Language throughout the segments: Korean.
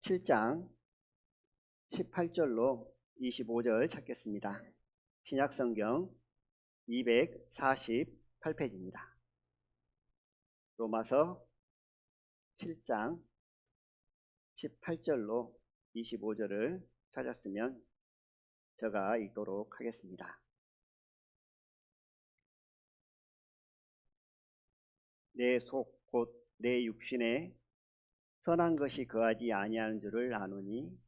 7장 18절로 25절 찾겠습니다. 신약성경 248페이지입니다. 로마서 7장 18절로 25절을 찾았으면 제가 읽도록 하겠습니다. 내 속 곧 내 육신에 선한 것이 거하지 아니하는 줄을 아노니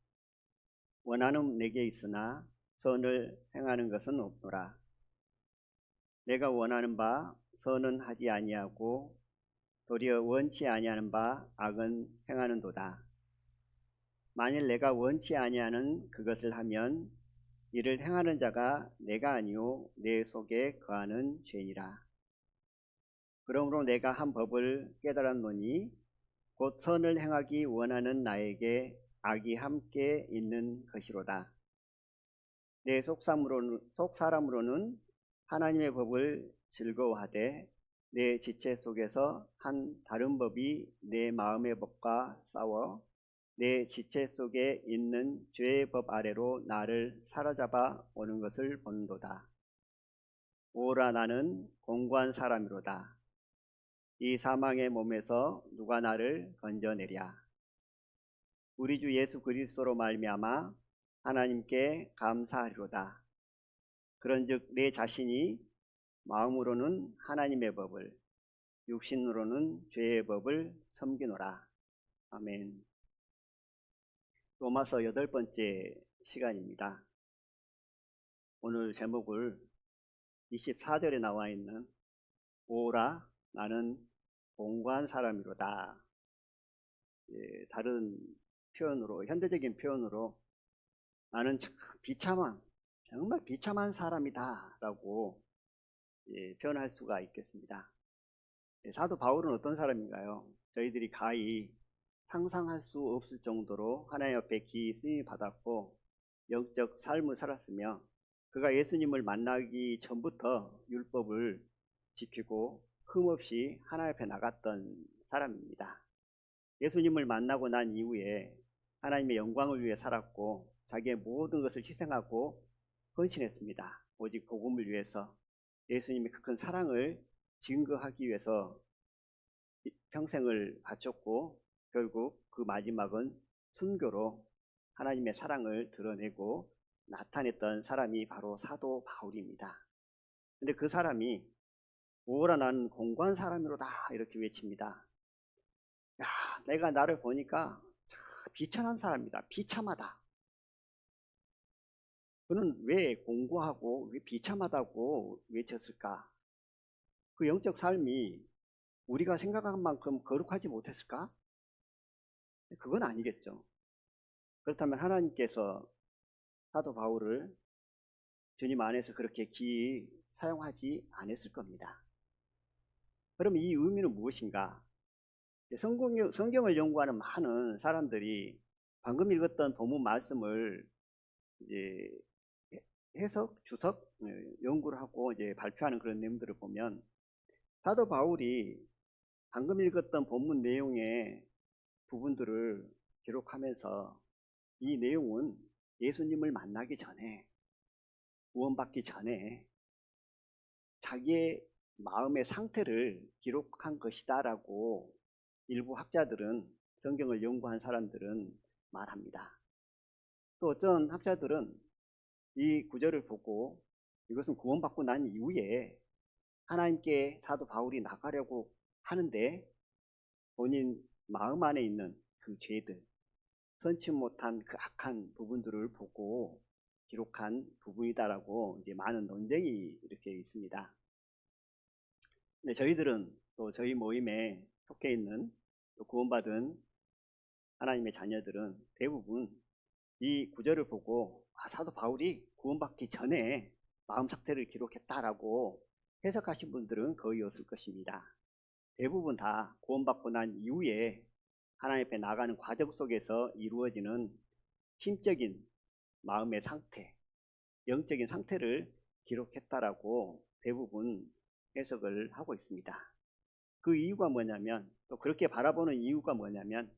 원하는 내게 있으나 선을 행하는 것은 없노라. 내가 원하는 바 선은 하지 아니하고 도리어 원치 아니하는 바 악은 행하는도다. 만일 내가 원치 아니하는 그것을 하면 이를 행하는 자가 내가 아니요 내 속에 거하는 죄니라. 그러므로 내가 한 법을 깨달았노니 곧 선을 행하기 원하는 나에게 악이 함께 있는 것이로다. 내 속사람으로는 하나님의 법을 즐거워하되 내 지체 속에서 한 다른 법이 내 마음의 법과 싸워 내 지체 속에 있는 죄의 법 아래로 나를 사로잡아 오는 것을 보는도다. 오라 나는 공고한 사람이로다. 이 사망의 몸에서 누가 나를 건져내랴. 우리 주 예수 그리스도로 말미암아 하나님께 감사하리로다. 그런즉 내 자신이 마음으로는 하나님의 법을, 육신으로는 죄의 법을 섬기노라. 아멘. 로마서 8번째 시간입니다. 오늘 제목을 24절에 나와 있는 오라 나는 공고한 사람이로다. 다른 표현으로, 현대적인 표현으로 나는 참 정말 비참한 사람이다 라고 표현할 수가 있겠습니다. 사도 바울은 어떤 사람인가요? 저희들이 가히 상상할 수 없을 정도로 하나님 앞에 기이 쓰임을 받았고 영적 삶을 살았으며 그가 예수님을 만나기 전부터 율법을 지키고 흠없이 하나님 앞에 나갔던 사람입니다. 예수님을 만나고 난 이후에 하나님의 영광을 위해 살았고 자기의 모든 것을 희생하고 헌신했습니다. 오직 복음을 위해서 예수님의 그 큰 사랑을 증거하기 위해서 평생을 바쳤고 결국 그 마지막은 순교로 하나님의 사랑을 드러내고 나타냈던 사람이 바로 사도 바울입니다. 근데 그 사람이 오라 나는 공고한 사람이로다 이렇게 외칩니다. 야, 내가 나를 보니까 참 비참한 사람이다. 비참하다. 그는 왜 공고하고 왜 비참하다고 외쳤을까? 그 영적 삶이 우리가 생각한 만큼 거룩하지 못했을까? 그건 아니겠죠. 그렇다면 하나님께서 사도 바울을 주님 안에서 그렇게 기이 사용하지 않았을 겁니다. 그럼 이 의미는 무엇인가? 성경을 연구하는 많은 사람들이 방금 읽었던 본문 말씀을 이제 해석, 주석, 연구를 하고 이제 발표하는 그런 내용들을 보면 사도 바울이 방금 읽었던 본문 내용의 부분들을 기록하면서 이 내용은 예수님을 만나기 전에 구원받기 전에 자기의 마음의 상태를 기록한 것이다 라고 일부 학자들은 성경을 연구한 사람들은 말합니다. 또 어떤 학자들은 이 구절을 보고 이것은 구원받고 난 이후에 하나님께 사도 바울이 나가려고 하는데 본인 마음 안에 있는 그 죄들, 선치 못한 그 악한 부분들을 보고 기록한 부분이다라고 이제 많은 논쟁이 이렇게 있습니다. 근데 저희들은 또 저희 모임에 속해 있는 또 구원받은 하나님의 자녀들은 대부분 이 구절을 보고 사도 바울이 구원받기 전에 마음 상태를 기록했다라고 해석하신 분들은 거의 없을 것입니다. 대부분 다 구원받고 난 이후에 하나님 앞에 나가는 과정 속에서 이루어지는 심적인 마음의 상태, 영적인 상태를 기록했다라고 대부분 해석을 하고 있습니다. 그 이유가 뭐냐면, 또 그렇게 바라보는 이유가 뭐냐면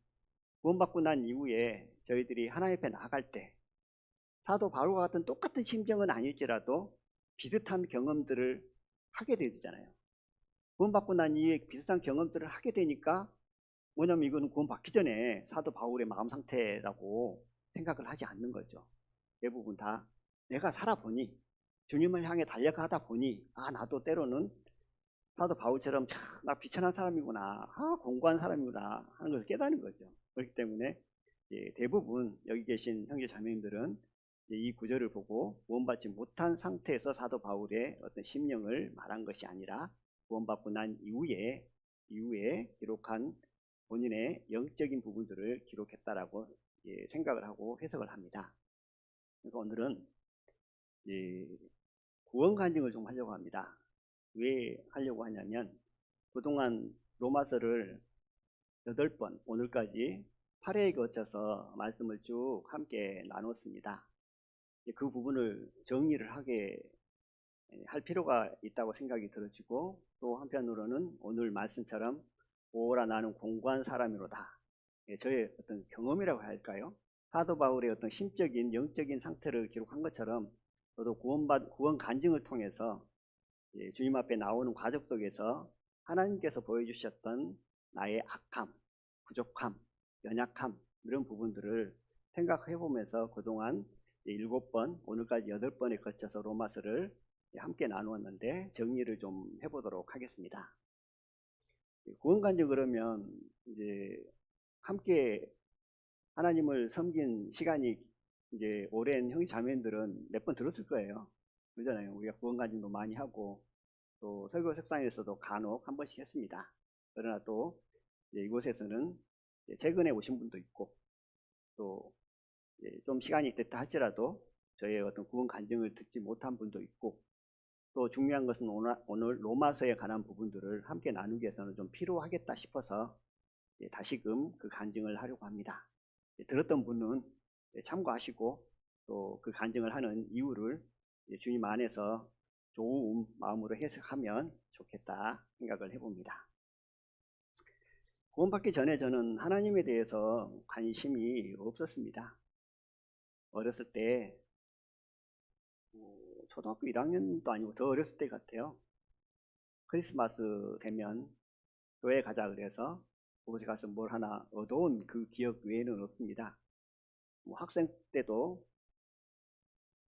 구원받고 난 이후에 저희들이 하나님 앞에 나아갈 때 사도 바울과 같은 똑같은 심정은 아닐지라도 비슷한 경험들을 하게 되잖아요. 구원받고 난 이후에 비슷한 경험들을 하게 되니까, 뭐냐면 이거는 구원받기 전에 사도 바울의 마음 상태라고 생각을 하지 않는 거죠. 대부분 다 내가 살아보니, 주님을 향해 달려가다 보니, 나도 때로는 사도 바울처럼 나 비천한 사람이구나, 공고한 사람이구나 하는 것을 깨닫는 거죠. 그렇기 때문에 대부분 여기 계신 형제 자매님들은 이 구절을 보고 구원받지 못한 상태에서 사도 바울의 어떤 심령을 말한 것이 아니라 구원받고 난 이후에 기록한 본인의 영적인 부분들을 기록했다라고 생각을 하고 해석을 합니다. 그래서 오늘은 구원 간증을 좀 하려고 합니다. 왜 하려고 하냐면, 그동안 로마서를 8번, 오늘까지 8회에 거쳐서 말씀을 쭉 함께 나눴습니다. 그 부분을 정리를 하게 할 필요가 있다고 생각이 들어지고, 또 한편으로는 오늘 말씀처럼 오라 나는 공고한 사람이로다, 저의 어떤 경험이라고 할까요? 사도 바울의 어떤 심적인 영적인 상태를 기록한 것처럼 저도 구원 간증을 통해서 주님 앞에 나오는 과정 속에서 하나님께서 보여주셨던 나의 악함, 부족함, 연약함, 이런 부분들을 생각해 보면서 그동안 7번, 오늘까지 8번에 거쳐서 로마서를 함께 나누었는데 정리를 좀 해보도록 하겠습니다. 구원 간증, 그러면 이제 함께 하나님을 섬긴 시간이 이제 오랜 형제 자매들은 몇 번 들었을 거예요. 그러잖아요. 우리가 구원 간증도 많이 하고 또 설교 석상에서도 간혹 한 번씩 했습니다. 그러나 또 이곳에서는 최근에 오신 분도 있고, 또 좀 시간이 됐다 할지라도 저의 어떤 구원 간증을 듣지 못한 분도 있고, 또 중요한 것은 오늘 로마서에 관한 부분들을 함께 나누기 위해서는 좀 필요하겠다 싶어서 다시금 그 간증을 하려고 합니다. 들었던 분은 참고하시고, 또 그 간증을 하는 이유를 주님 안에서 좋은 마음으로 해석하면 좋겠다 생각을 해봅니다. 구원받기 전에 저는 하나님에 대해서 관심이 없었습니다. 어렸을 때, 초등학교 1학년도 아니고 더 어렸을 때 같아요. 크리스마스 되면 교회 가자 그래서 그곳에 가서 뭘 하나 얻어온 그 기억 외에는 없습니다. 학생 때도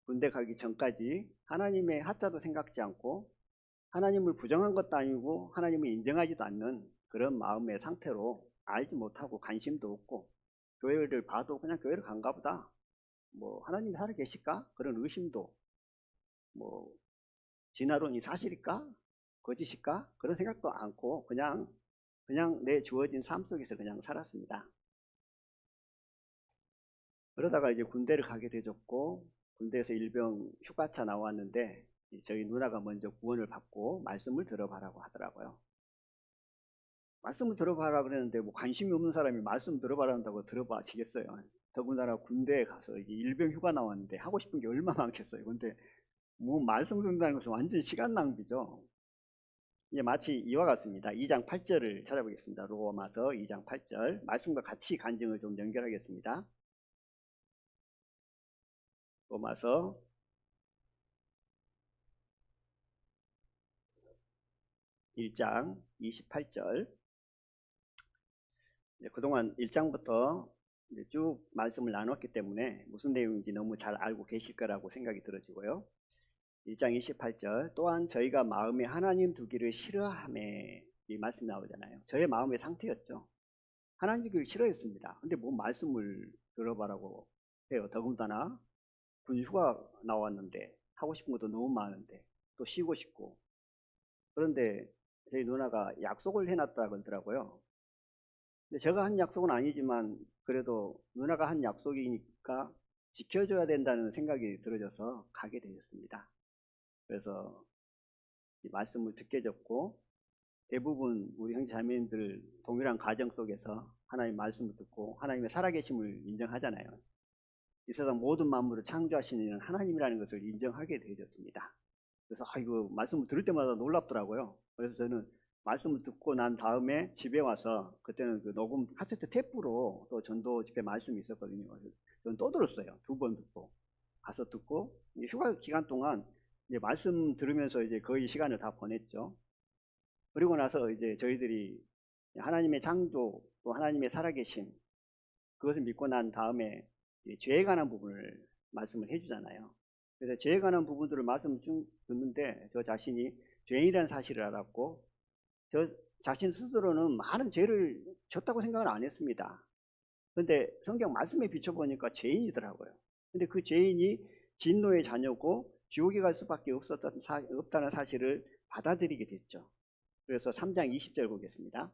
군대 가기 전까지 하나님의 하자도 생각지 않고, 하나님을 부정한 것도 아니고 하나님을 인정하지도 않는 그런 마음의 상태로 알지 못하고 관심도 없고, 교회를 봐도 그냥 교회를 간가 보다, 하나님이 살아 계실까? 그런 의심도, 진화론이 사실일까? 거짓일까? 그런 생각도 않고 그냥 내 주어진 삶 속에서 그냥 살았습니다. 그러다가 이제 군대를 가게 되졌고, 군대에서 일병 휴가차 나왔는데 저희 누나가 먼저 구원을 받고 말씀을 들어봐라고 하더라고요. 말씀을 들어봐라 그랬는데 관심이 없는 사람이 말씀 들어봐라 한다고 들어봐지겠어요? 더군다나 군대에 가서 이제 일병 휴가 나왔는데 하고 싶은 게 얼마나 많겠어요. 근데 말씀 듣는다는 것은 완전 시간 낭비죠. 이제 마치 이와 같습니다. 2장 8절을 찾아보겠습니다. 로마서 2장 8절 말씀과 같이 간증을 좀 연결하겠습니다. 로마서 1장 28절. 그동안 1장부터 쭉 말씀을 나눴기 때문에 무슨 내용인지 너무 잘 알고 계실 거라고 생각이 들어지고요. 1장 28절, 또한 저희가 마음에 하나님 두기를 싫어하매, 이 말씀이 나오잖아요. 저의 마음의 상태였죠. 하나님 두기를 싫어했습니다. 근데 말씀을 들어봐라고 해요. 더군다나 군 휴가 나왔는데 하고 싶은 것도 너무 많은데 또 쉬고 싶고, 그런데 저희 누나가 약속을 해놨다 그러더라고요. 근데 제가 한 약속은 아니지만 그래도 누나가 한 약속이니까 지켜줘야 된다는 생각이 들어져서 가게 되었습니다. 그래서 이 말씀을 듣게 됐고, 대부분 우리 형제 자매님들 동일한 가정 속에서 하나님 말씀을 듣고 하나님의 살아계심을 인정하잖아요. 이 세상 모든 만물을 창조하시는 하나님이라는 것을 인정하게 되어졌습니다. 그래서 이거 말씀을 들을 때마다 놀랍더라고요. 그래서 저는 말씀을 듣고 난 다음에 집에 와서 그때는 그 녹음 카세트 테이프로 또 전도 집회 말씀이 있었거든요. 저는 또 들었어요. 2번 듣고 가서 듣고 휴가 기간 동안 이제 말씀 들으면서 이제 거의 시간을 다 보냈죠. 그리고 나서 이제 저희들이 하나님의 창조 또 하나님의 살아계심 그것을 믿고 난 다음에 죄에 관한 부분을 말씀을 해주잖아요. 그래서 죄에 관한 부분들을 말씀을 쭉 듣는데 저 자신이 죄인이라는 사실을 알았고 저 자신 스스로는 많은 죄를 졌다고 생각을 안 했습니다. 그런데 성경 말씀에 비춰보니까 죄인이더라고요. 근데 그 죄인이 진노의 자녀고 지옥에 갈 수밖에 없다는 사실을 받아들이게 됐죠. 그래서 3장 20절 보겠습니다.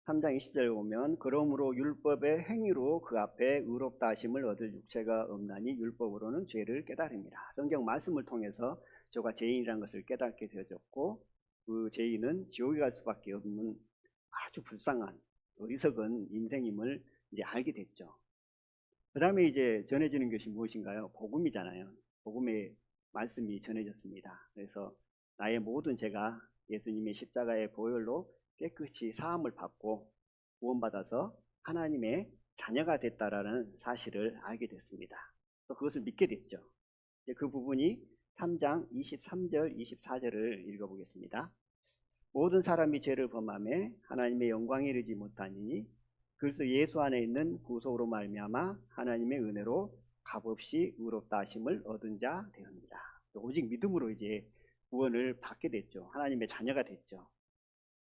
3장 20절에 보면 그러므로 율법의 행위로 그 앞에 의롭다 하심을 얻을 육체가 없나니 율법으로는 죄를 깨달음이라. 성경 말씀을 통해서 저가 죄인이라는 것을 깨닫게 되어졌고 그 죄인은 지옥에 갈 수밖에 없는 아주 불쌍한 어리석은 인생임을 이제 알게 됐죠. 그 다음에 이제 전해지는 것이 무엇인가요? 복음이잖아요. 복음의 말씀이 전해졌습니다. 그래서 나의 모든 죄가 예수님의 십자가의 보혈로 깨끗이 사함을 받고 구원받아서 하나님의 자녀가 됐다라는 사실을 알게 됐습니다. 또 그것을 믿게 됐죠. 그 부분이 3장 23절 24절을 읽어보겠습니다. 모든 사람이 죄를 범하며 하나님의 영광에 이르지 못하니니 그래서 예수 안에 있는 구속으로 말미암아 하나님의 은혜로 값없이 의롭다 하심을 얻은 자 되옵니다. 오직 믿음으로 이제 구원을 받게 됐죠. 하나님의 자녀가 됐죠.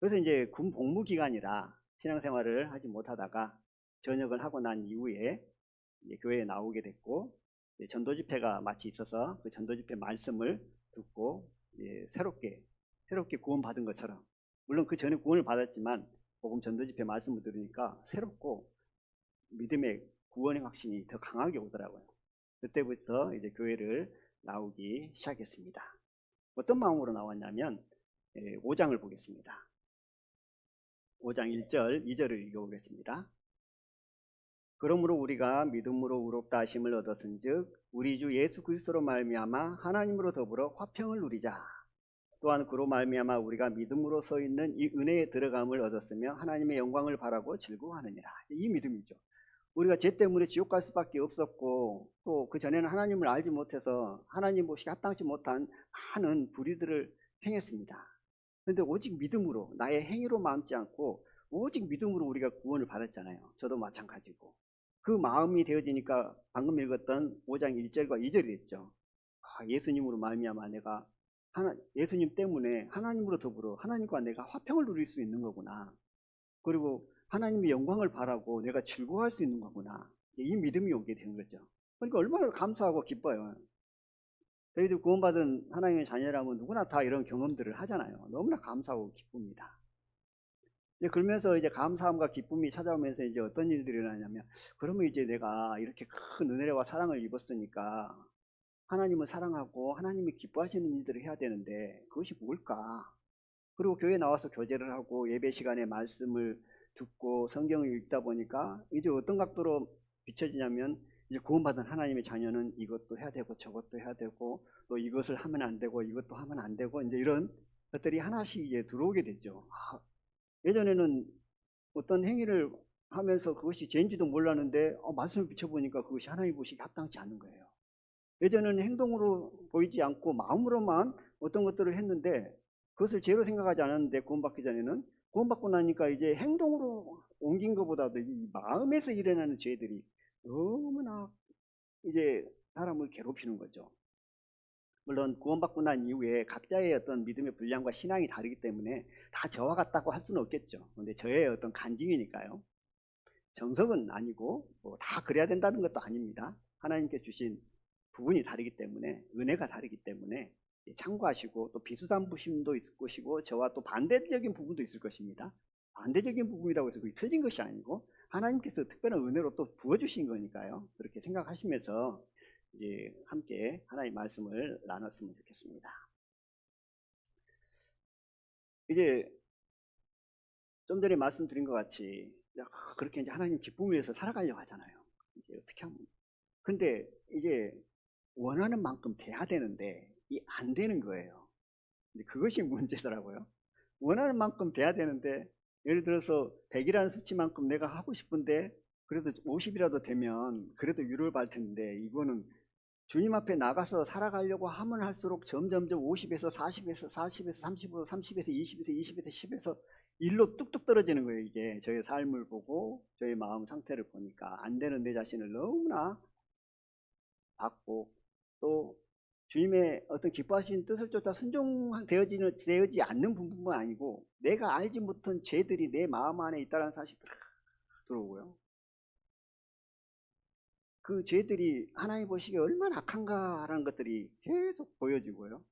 그래서 이제 군 복무 기간이라 신앙생활을 하지 못하다가 전역을 하고 난 이후에 이제 교회에 나오게 됐고 전도 집회가 마치 있어서 그 전도 집회 말씀을 듣고 새롭게 구원받은 것처럼, 물론 그 전에 구원을 받았지만 복음 전도 집회 말씀을 들으니까 새롭고 믿음의 구원의 확신이 더 강하게 오더라고요. 그때부터 이제 교회를 나오기 시작했습니다. 어떤 마음으로 나왔냐면 5장을 보겠습니다. 5장 1절 2절을 읽어보겠습니다. 그러므로 우리가 믿음으로 의롭다 하심을 얻었은즉 우리 주 예수 그리스도로 말미암아 하나님으로 더불어 화평을 누리자. 또한 그로 말미암아 우리가 믿음으로 서 있는 이 은혜에 들어감을 얻었으며 하나님의 영광을 바라고 즐거워하느니라. 이 믿음이죠. 우리가 죄 때문에 지옥 갈 수밖에 없었고 또 그 전에는 하나님을 알지 못해서 하나님 보시기 합당치 못한 많은 불의들을 행했습니다. 그런데 오직 믿음으로, 나의 행위로 마음지 않고 오직 믿음으로 우리가 구원을 받았잖아요. 저도 마찬가지고. 그 마음이 되어지니까 방금 읽었던 5장 1절과 2절이 됐죠. 예수님으로 말미암아 내가 예수님 때문에 하나님으로 더불어 하나님과 내가 화평을 누릴 수 있는 거구나. 그리고 하나님의 영광을 바라고 내가 즐거워할 수 있는 거구나. 이 믿음이 오게 되는 거죠. 그러니까 얼마나 감사하고 기뻐요. 저희들 구원받은 하나님의 자녀라면 누구나 다 이런 경험들을 하잖아요. 너무나 감사하고 기쁩니다. 그러면서 이제 감사함과 기쁨이 찾아오면서 이제 어떤 일들이 일어나냐면, 그러면 이제 내가 이렇게 큰 은혜와 사랑을 입었으니까 하나님을 사랑하고 하나님이 기뻐하시는 일들을 해야 되는데 그것이 뭘까? 그리고 교회에 나와서 교제를 하고 예배 시간에 말씀을 듣고 성경을 읽다 보니까 이제 어떤 각도로 비춰지냐면, 이제 구원받은 하나님의 자녀는 이것도 해야 되고 저것도 해야 되고 또 이것을 하면 안 되고 이것도 하면 안 되고 이제 이런 것들이 하나씩 이제 들어오게 되죠. 예전에는 어떤 행위를 하면서 그것이 죄인지도 몰랐는데 말씀을 비춰보니까 그것이 하나님 보시기 합당치 않은 거예요. 예전에는 행동으로 보이지 않고 마음으로만 어떤 것들을 했는데 그것을 죄로 생각하지 않았는데 구원받기 전에는, 구원받고 나니까 이제 행동으로 옮긴 것보다도 이 마음에서 일어나는 죄들이 너무나 이제 사람을 괴롭히는 거죠. 물론 구원받고 난 이후에 각자의 어떤 믿음의 분량과 신앙이 다르기 때문에 다 저와 같다고 할 수는 없겠죠. 근데 저의 어떤 간증이니까요. 정석은 아니고 뭐 다 그래야 된다는 것도 아닙니다. 하나님께 주신 부분이 다르기 때문에, 은혜가 다르기 때문에 참고하시고, 또 비수단부심도 있을 것이고 저와 또 반대적인 부분도 있을 것입니다. 반대적인 부분이라고 해서 그게 틀린 것이 아니고 하나님께서 특별한 은혜로 또 부어주신 거니까요. 그렇게 생각하시면서 이제 함께 하나님의 말씀을 나눴으면 좋겠습니다. 이제 좀 전에 말씀드린 것 같이 그렇게 이제 하나님 기쁨을 위해서 살아가려고 하잖아요. 이제 어떻게 하면, 근데 이제 원하는 만큼 돼야 되는데 이 안 되는 거예요. 근데 그것이 문제더라고요. 원하는 만큼 돼야 되는데, 예를 들어서 100이라는 수치만큼 내가 하고 싶은데 그래도 50이라도 되면 그래도 위로를 받을 텐데, 이거는 주님 앞에 나가서 살아가려고 하면 할수록 점점점 50에서 40에서 40에서 35, 30에서 20에서 20에서 10에서 1로 뚝뚝 떨어지는 거예요. 이게 저의 삶을 보고 저의 마음 상태를 보니까 안 되는 내 자신을 너무나 받고, 또 주님의 어떤 기뻐하신 뜻을 쫓아 순종되어지 않는 부분은 아니고 내가 알지 못한 죄들이 내 마음 안에 있다는 사실이 들어오고요. 그 죄들이 하나님 보시기에 얼마나 악한가라는 것들이 계속 보여지고요.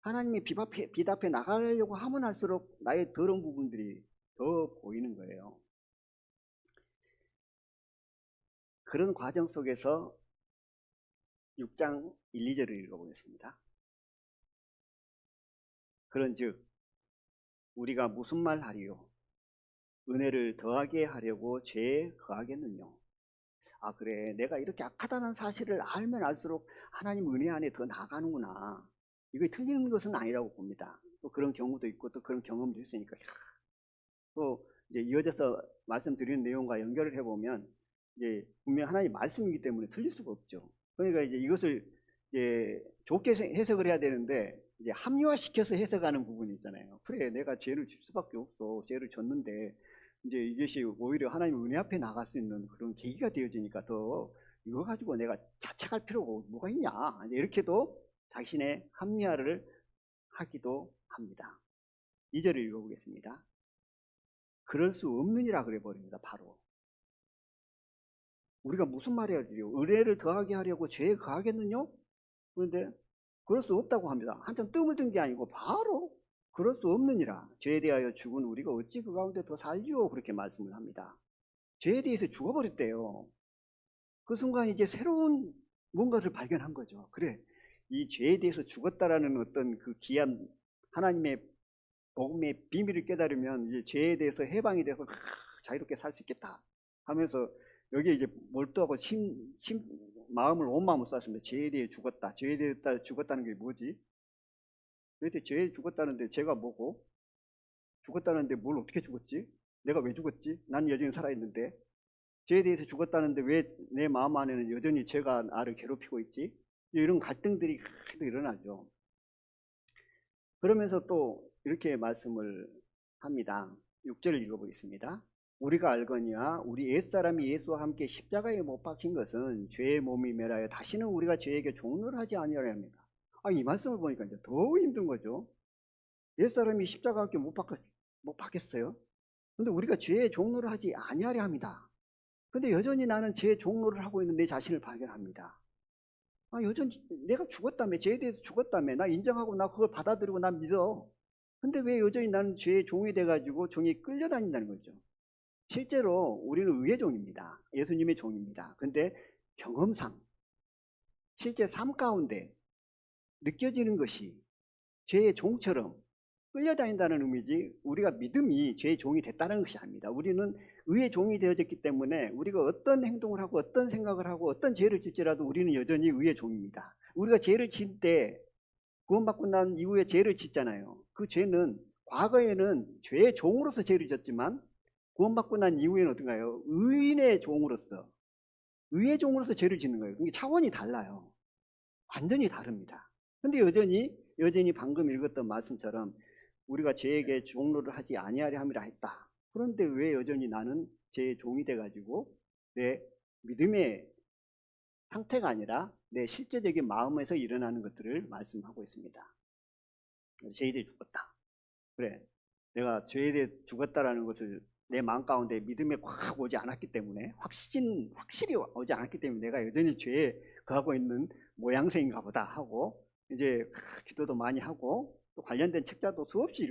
하나님이 빛 앞에 나가려고 하면 할수록 나의 더러운 부분들이 더 보이는 거예요. 그런 과정 속에서 6장 1, 2절을 읽어보겠습니다. 그런즉 우리가 무슨 말 하리요? 은혜를 더하게 하려고 죄에 거하겠느냐? 아, 그래, 내가 이렇게 악하다는 사실을 알면 알수록 하나님 은혜 안에 더 나가는구나. 이게 틀리는 것은 아니라고 봅니다. 또 그런 경우도 있고 또 그런 경험도 있으니까. 또 이제 이어져서 말씀드리는 내용과 연결을 해보면 이제 분명 하나님 말씀이기 때문에 틀릴 수가 없죠. 그러니까 이제 이것을 이제 좋게 해석을 해야 되는데 이제 합리화시켜서 해석하는 부분이 있잖아요. 그래, 내가 죄를 질 수밖에 없어. 죄를 졌는데 이제 이것이 오히려 하나님 은혜 앞에 나갈 수 있는 그런 계기가 되어지니까 더 이거 가지고 내가 자책할 필요가 뭐가 있냐, 이렇게도 자신의 합리화를 하기도 합니다. 2절을 읽어보겠습니다. 그럴 수 없느니라 그래 버립니다. 바로 우리가 무슨 말이야요? 은혜를 더하게 하려고 죄에 거하겠느냐? 그런데 그럴 수 없다고 합니다. 한참 뜸을 든 게 아니고 바로 그럴 수 없느니라. 죄에 대하여 죽은 우리가 어찌 그 가운데 더 살리오? 그렇게 말씀을 합니다. 죄에 대해서 죽어버렸대요. 그 순간 이제 새로운 뭔가를 발견한 거죠. 그래, 이 죄에 대해서 죽었다라는 어떤 그 귀한 하나님의 복음의 비밀을 깨달으면 이제 죄에 대해서 해방이 돼서 자유롭게 살 수 있겠다 하면서 여기에 이제 몰두하고 마음을 온 마음을 쐈습니다. 죄에 대해 죽었다. 죄에 대해 죽었다는 게 뭐지? 도대체 죄에 죽었다는데 죄가 뭐고? 죽었다는데 뭘 어떻게 죽었지? 내가 왜 죽었지? 난 여전히 살아있는데. 죄에 대해서 죽었다는데 왜 내 마음 안에는 여전히 죄가 나를 괴롭히고 있지? 이런 갈등들이 일어나죠. 그러면서 또 이렇게 말씀을 합니다. 6절을 읽어보겠습니다. 우리가 알거니와 우리 옛사람이 예수와 함께 십자가에 못 박힌 것은 죄의 몸이 멸하여 다시는 우리가 죄에게 종노를 하지 아니하려 합니다. 이 말씀을 보니까 이제 더 힘든 거죠. 옛사람이 십자가에 못 박혔어요. 근데 우리가 죄의 종노를 하지 아니하려 합니다. 근데 여전히 나는 죄의 종노를 하고 있는 내 자신을 발견합니다. 여전히 내가 죽었다며, 죄에 대해서 죽었다며, 나 인정하고 나 그걸 받아들이고 나 믿어. 근데 왜 여전히 나는 죄의 종이 돼가지고 종이 끌려다닌다는 거죠. 실제로 우리는 의의 종입니다. 예수님의 종입니다. 근데 경험상 실제 삶 가운데 느껴지는 것이 죄의 종처럼 끌려다닌다는 의미지, 우리가 믿음이 죄의 종이 됐다는 것이 아닙니다. 우리는 의의 종이 되어졌기 때문에 우리가 어떤 행동을 하고 어떤 생각을 하고 어떤 죄를 짓지라도 우리는 여전히 의의 종입니다. 우리가 죄를 짓을 때 구원받고 난 이후에 죄를 짓잖아요. 그 죄는 과거에는 죄의 종으로서 죄를 짓지만 구원받고 난 이후에는 어떤가요? 의인의 종으로서, 의의 종으로서 죄를 짓는 거예요. 그게 차원이 달라요. 완전히 다릅니다. 근데 여전히 방금 읽었던 말씀처럼 우리가 죄에게 종노를 하지 아니하려 함이라 했다. 그런데 왜 여전히 나는 죄의 종이 돼가지고 내 믿음의 상태가 아니라 내 실제적인 마음에서 일어나는 것들을 말씀하고 있습니다. 죄에 대해 죽었다. 그래, 내가 죄에 대해 죽었다라는 것을 내 마음 가운데 믿음에 확 오지 않았기 때문에, 확실히 오지 않았기 때문에 내가 여전히 죄에 거하고 있는 모양새인가 보다 하고, 이제 기도도 많이 하고 또 관련된 책자도 수없이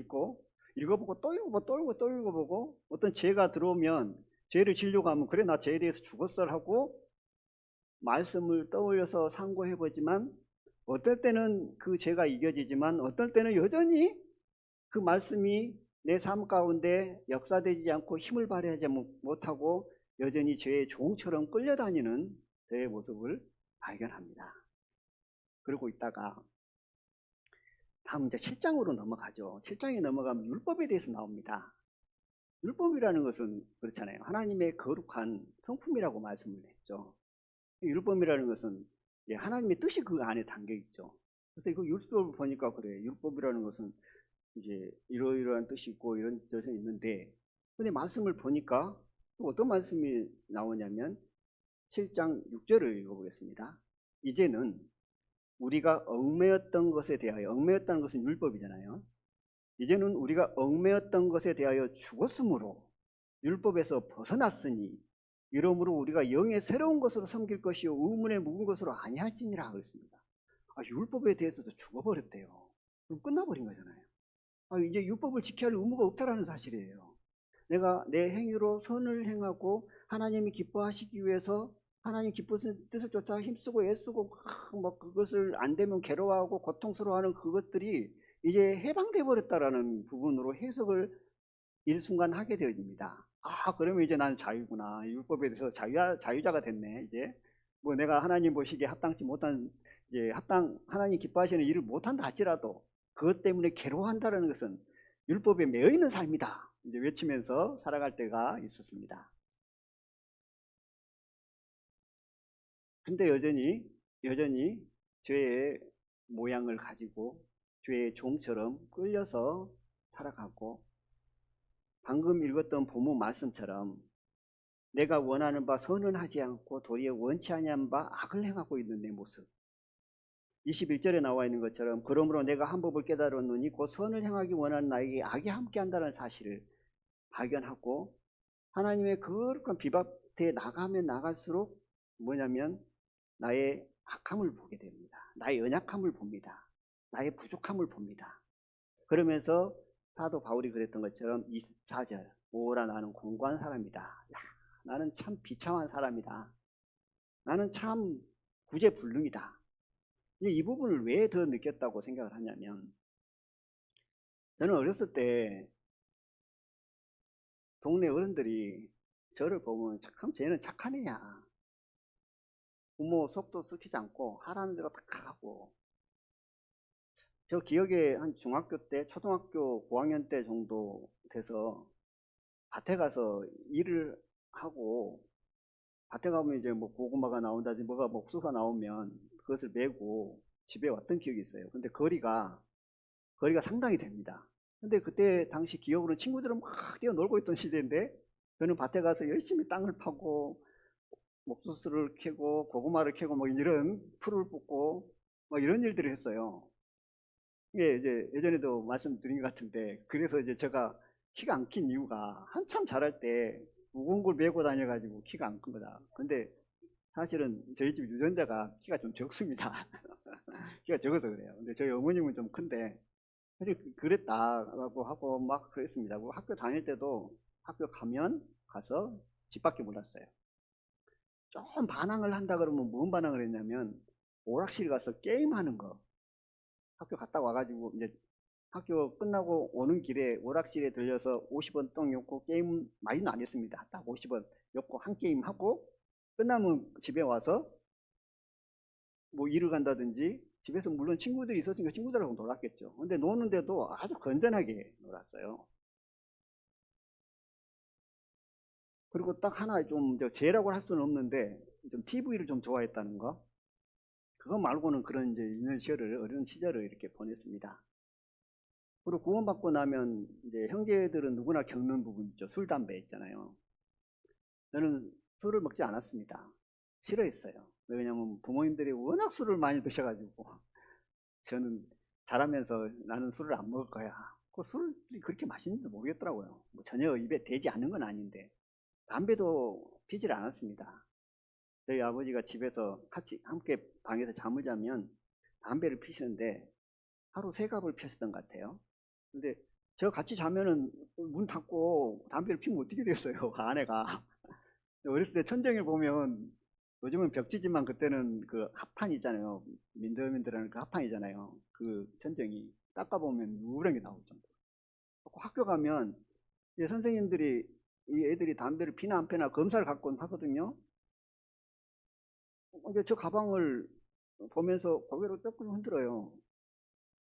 읽어보고 또 읽어보고 어떤 죄가 들어오면 죄를 지려고 하면 그래, 나 죄에 대해서 죽었어 하고 말씀을 떠올려서 상고해보지만 어떨 때는 그 죄가 이겨지지만 어떨 때는 여전히 그 말씀이 내 삶 가운데 역사되지 않고 힘을 발휘하지 못하고 여전히 죄의 종처럼 끌려다니는 저의 모습을 발견합니다. 그러고 있다가 다음 이제 7장으로 넘어가죠. 7장에 넘어가면 율법에 대해서 나옵니다. 율법이라는 것은 그렇잖아요. 하나님의 거룩한 성품이라고 말씀을 했죠. 율법이라는 것은 하나님의 뜻이 그 안에 담겨 있죠. 그래서 이거 율법을 보니까 그래. 율법이라는 것은 이제 이러이러한 뜻이 있고 이런 뜻이 있는데, 근데 말씀을 보니까 또 어떤 말씀이 나오냐면 7장 6절을 읽어보겠습니다. 이제는 우리가 얽매였던 것에 대하여, 얽매였다는 것은 율법이잖아요. 이제는 우리가 얽매였던 것에 대하여 죽었으므로 율법에서 벗어났으니 이러므로 우리가 영의 새로운 것으로 섬길 것이요 의문에 묵은 것으로 아니할지니라 그랬습니다. 율법에 대해서도 죽어버렸대요. 그럼 끝나버린 거잖아요. 이제 율법을 지켜야 할 의무가 없다라는 사실이에요. 내가 내 행위로 선을 행하고 하나님이 기뻐하시기 위해서 하나님 기쁘신 뜻을 쫓아 힘쓰고 애쓰고 뭐 그것을 안 되면 괴로워하고 고통스러워하는 그것들이 이제 해방돼 버렸다라는 부분으로 해석을 일순간 하게 되어집니다. 그러면 이제 나는 자유구나. 율법에 대해서 자유자가 됐네. 이제 뭐 내가 하나님 보시기에 합당치 못한 이제 하나님 기뻐하시는 일을 못한다 할지라도 그것 때문에 괴로워한다는 것은 율법에 매여 있는 삶이다. 이제 외치면서 살아갈 때가 있었습니다. 근데 여전히 죄의 모양을 가지고 죄의 종처럼 끌려서 살아가고, 방금 읽었던 본문 말씀처럼 내가 원하는 바 선은 하지 않고 도리어 원치 아니한 바 악을 행하고 있는 내 모습. 21절에 나와 있는 것처럼 그러므로 내가 한 법을 깨달았노니 곧 선을 행하기 원하는 나에게 악이 함께한다는 사실을 발견하고, 하나님의 거룩한 비박에 나가면 나갈수록 뭐냐면 나의 악함을 보게 됩니다. 나의 연약함을 봅니다. 나의 부족함을 봅니다. 그러면서 사도 바울이 그랬던 것처럼 24절, 오라 나는 공고한 사람이다. 나는 참 비참한 사람이다. 나는 참 구제불능이다. 이 부분을 왜 더 느꼈다고 생각을 하냐면, 저는 어렸을 때 동네 어른들이 저를 보면 참 쟤는 착한 애야. 부모 속도 썩히지 않고 하라는 대로 다 하고. 저 기억에 한 중학교 때, 초등학교 고학년 때 정도 돼서 밭에 가서 일을 하고, 밭에 가면 이제 뭐 고구마가 나온다든지 뭐가 목수가 나오면 그것을 메고 집에 왔던 기억이 있어요. 근데 거리가 상당히 됩니다. 근데 그때 당시 기억으로는 친구들은 막 뛰어놀고 있던 시대인데, 저는 밭에 가서 열심히 땅을 파고 옥수수를 캐고 고구마를 캐고 뭐 이런 풀을 뽑고 막 이런 일들을 했어요. 이게 이제 예전에도 말씀드린 것 같은데, 그래서 이제 제가 키가 안 큰 이유가 한참 자랄 때 무거운 걸 메고 다녀가지고 키가 안 큰 거다. 근데 사실은 저희 집 유전자가 키가 좀 적습니다. 키가 적어서 그래요. 근데 저희 어머님은 좀 큰데, 사실 그랬다라고 하고 막 그랬습니다. 학교 다닐 때도 학교 가서 집 밖에 몰랐어요. 좀 반항을 한다 그러면 무슨 반항을 했냐면, 오락실 가서 게임하는 거. 학교 갔다 와가지고 이제 학교 끝나고 오는 길에 오락실에 들려서 50원 똥 엮고 게임 많이는 안 했습니다. 딱 50원 엮고 한 게임 하고 끝나면 집에 와서 뭐 일을 간다든지, 집에서 물론 친구들이 있었으니까 친구들하고 놀았겠죠. 근데 노는데도 아주 건전하게 놀았어요. 그리고 딱 하나 좀 죄라고 할 수는 없는데 좀 TV를 좀 좋아했다는 거. 그거 말고는 그런 이제 있는 시절을, 어린 시절을 이렇게 보냈습니다. 그리고 구원받고 나면 이제 형제들은 누구나 겪는 부분 있죠. 술, 담배 있잖아요. 저는 술을 먹지 않았습니다. 싫어했어요. 왜냐하면 부모님들이 워낙 술을 많이 드셔가지고 저는 자라면서 나는 술을 안 먹을 거야. 그 술이 그렇게 맛있는지 모르겠더라고요. 뭐 전혀 입에 대지 않는 건 아닌데, 담배도 피질 않았습니다. 저희 아버지가 집에서 같이 함께 방에서 잠을 자면 담배를 피시는데 하루 3갑을 피웠던 것 같아요. 근데 저 같이 자면은 문 닫고 담배를 피우면 어떻게 됐어요, 그 아내가. 어렸을 때 천정을 보면, 요즘은 벽지지만 그때는 그 합판 있잖아요. 민들민들하는 그 합판이잖아요. 그 천정이 닦아보면 누런 게 나올 정도. 학교 가면 이제 선생님들이 이 애들이 담배를 피나 안 피나 검사를 갖고 하거든요. 이제 저 가방을 보면서 고개를 조금 흔들어요.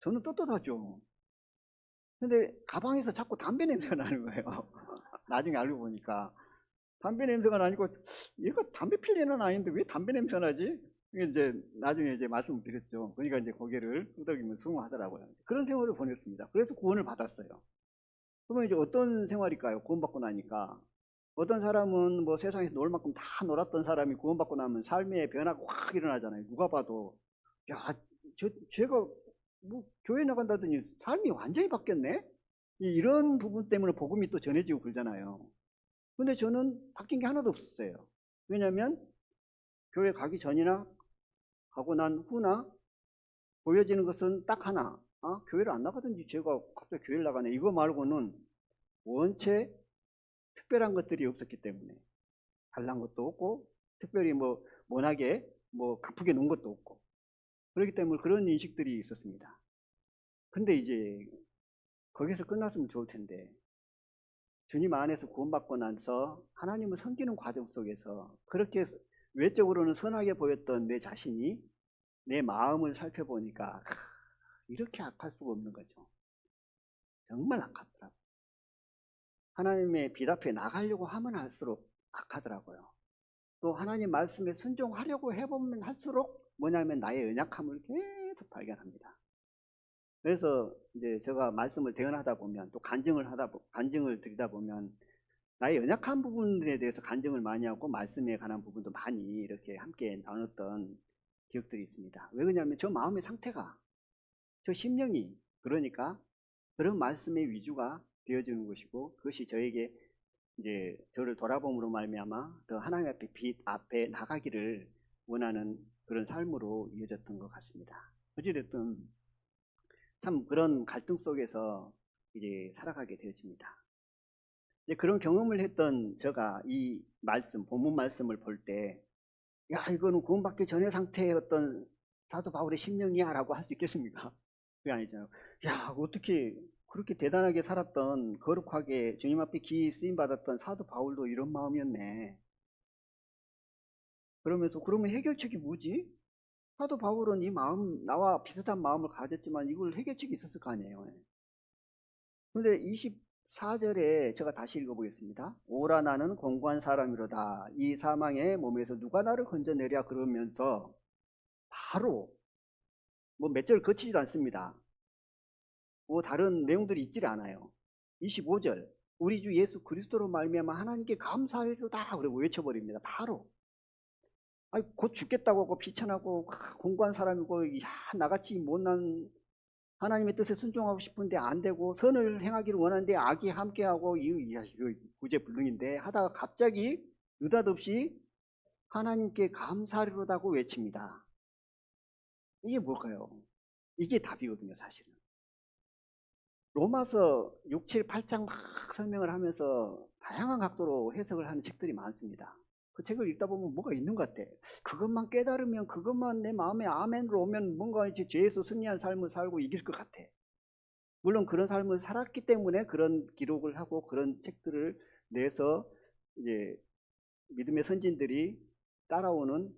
저는 떳떳하죠. 근데 가방에서 자꾸 담배 냄새가 나는 거예요. 나중에 알고 보니까 담배 냄새가 나니까 얘가 담배 필 애는 아닌데 왜 담배 냄새가 나지? 이게 이제 나중에 이제 말씀을 드렸죠. 그러니까 이제 고개를 끄덕이면 숭하더라고요. 그런 생활을 보냈습니다. 그래서 구원을 받았어요. 그러면 이제 어떤 생활일까요? 구원받고 나니까 어떤 사람은 뭐 세상에서 놀 만큼 다 놀았던 사람이 구원받고 나면 삶의 변화가 확 일어나잖아요. 누가 봐도 야, 제가 뭐 교회 나간다더니 삶이 완전히 바뀌었네? 이런 부분 때문에 복음이 또 전해지고 그러잖아요. 근데 저는 바뀐 게 하나도 없었어요. 왜냐하면 교회 가기 전이나 가고 난 후나 보여지는 것은 딱 하나. 교회를 안 나가든지 제가 갑자기 교회를 나가네. 이거 말고는 원체 특별한 것들이 없었기 때문에 잘난 것도 없고 특별히 뭐 워낙에 뭐 가쁘게 논 것도 없고 그렇기 때문에 그런 인식들이 있었습니다. 근데 이제 거기서 끝났으면 좋을 텐데 주님 안에서 구원받고 나서 하나님을 섬기는 과정 속에서 그렇게 외적으로는 선하게 보였던 내 자신이 내 마음을 살펴보니까 이렇게 악할 수가 없는 거죠. 정말 악하더라고요. 하나님의 빛 앞에 나가려고 하면 할수록 악하더라고요. 또 하나님 말씀에 순종하려고 해보면 할수록 뭐냐면 나의 연약함을 계속 발견합니다. 그래서 이제 제가 말씀을 대언하다 보면 또 간증을 드리다 보면 나의 연약한 부분에 대해서 간증을 많이 하고 말씀에 관한 부분도 많이 이렇게 함께 나눴던 기억들이 있습니다. 왜 그러냐면 저 마음의 상태가 저 심령이 그러니까 그런 말씀의 위주가 되어지는 것이고 그것이 저에게 이제 저를 돌아봄으로 말미암아 더 하나님 앞에 빛 앞에 나가기를 원하는 그런 삶으로 이어졌던 것 같습니다. 어찌됐든 참 그런 갈등 속에서 이제 살아가게 되어집니다. 이제 그런 경험을 했던 제가 이 말씀, 본문 말씀을 볼 때, 야, 이거는 구원받기 전의 상태의 어떤 사도 바울의 심령이야 라고 할 수 있겠습니까? 그게 아니잖아요. 야, 어떻게 그렇게 대단하게 살았던, 거룩하게 주님 앞에 기이 쓰임받았던 사도 바울도 이런 마음이었네. 그러면서, 그러면 해결책이 뭐지? 사도 바울은 이 마음, 나와 비슷한 마음을 가졌지만 이걸 해결책이 있었을 거 아니에요. 근데 24절에 제가 다시 읽어보겠습니다. 오라 나는 공고한 사람이로다. 이 사망의 몸에서 누가 나를 건져내랴 그러면서 바로 뭐 몇 절 거치지도 않습니다. 뭐 다른 내용들이 있질 않아요. 25절 우리 주 예수 그리스도로 말미암아 하나님께 감사하리로다 그러고 외쳐버립니다. 바로 아니, 곧 죽겠다고 하고 비천하고 공고한 사람이고 야, 나같이 못난 하나님의 뜻에 순종하고 싶은데 안 되고 선을 행하기를 원하는데 악이 함께하고 이거 구제불능인데 하다가 갑자기 느닷없이 하나님께 감사하리로다고 외칩니다. 이게 뭘까요? 이게 답이거든요, 사실은. 로마서 6, 7, 8장 막 설명을 하면서 다양한 각도로 해석을 하는 책들이 많습니다. 그 책을 읽다 보면 뭐가 있는 것 같아. 그것만 깨달으면 그것만 내 마음에 아멘으로 오면 뭔가 이제 죄에서 승리한 삶을 살고 이길 것 같아. 물론 그런 삶을 살았기 때문에 그런 기록을 하고 그런 책들을 내서 이제 믿음의 선진들이 따라오는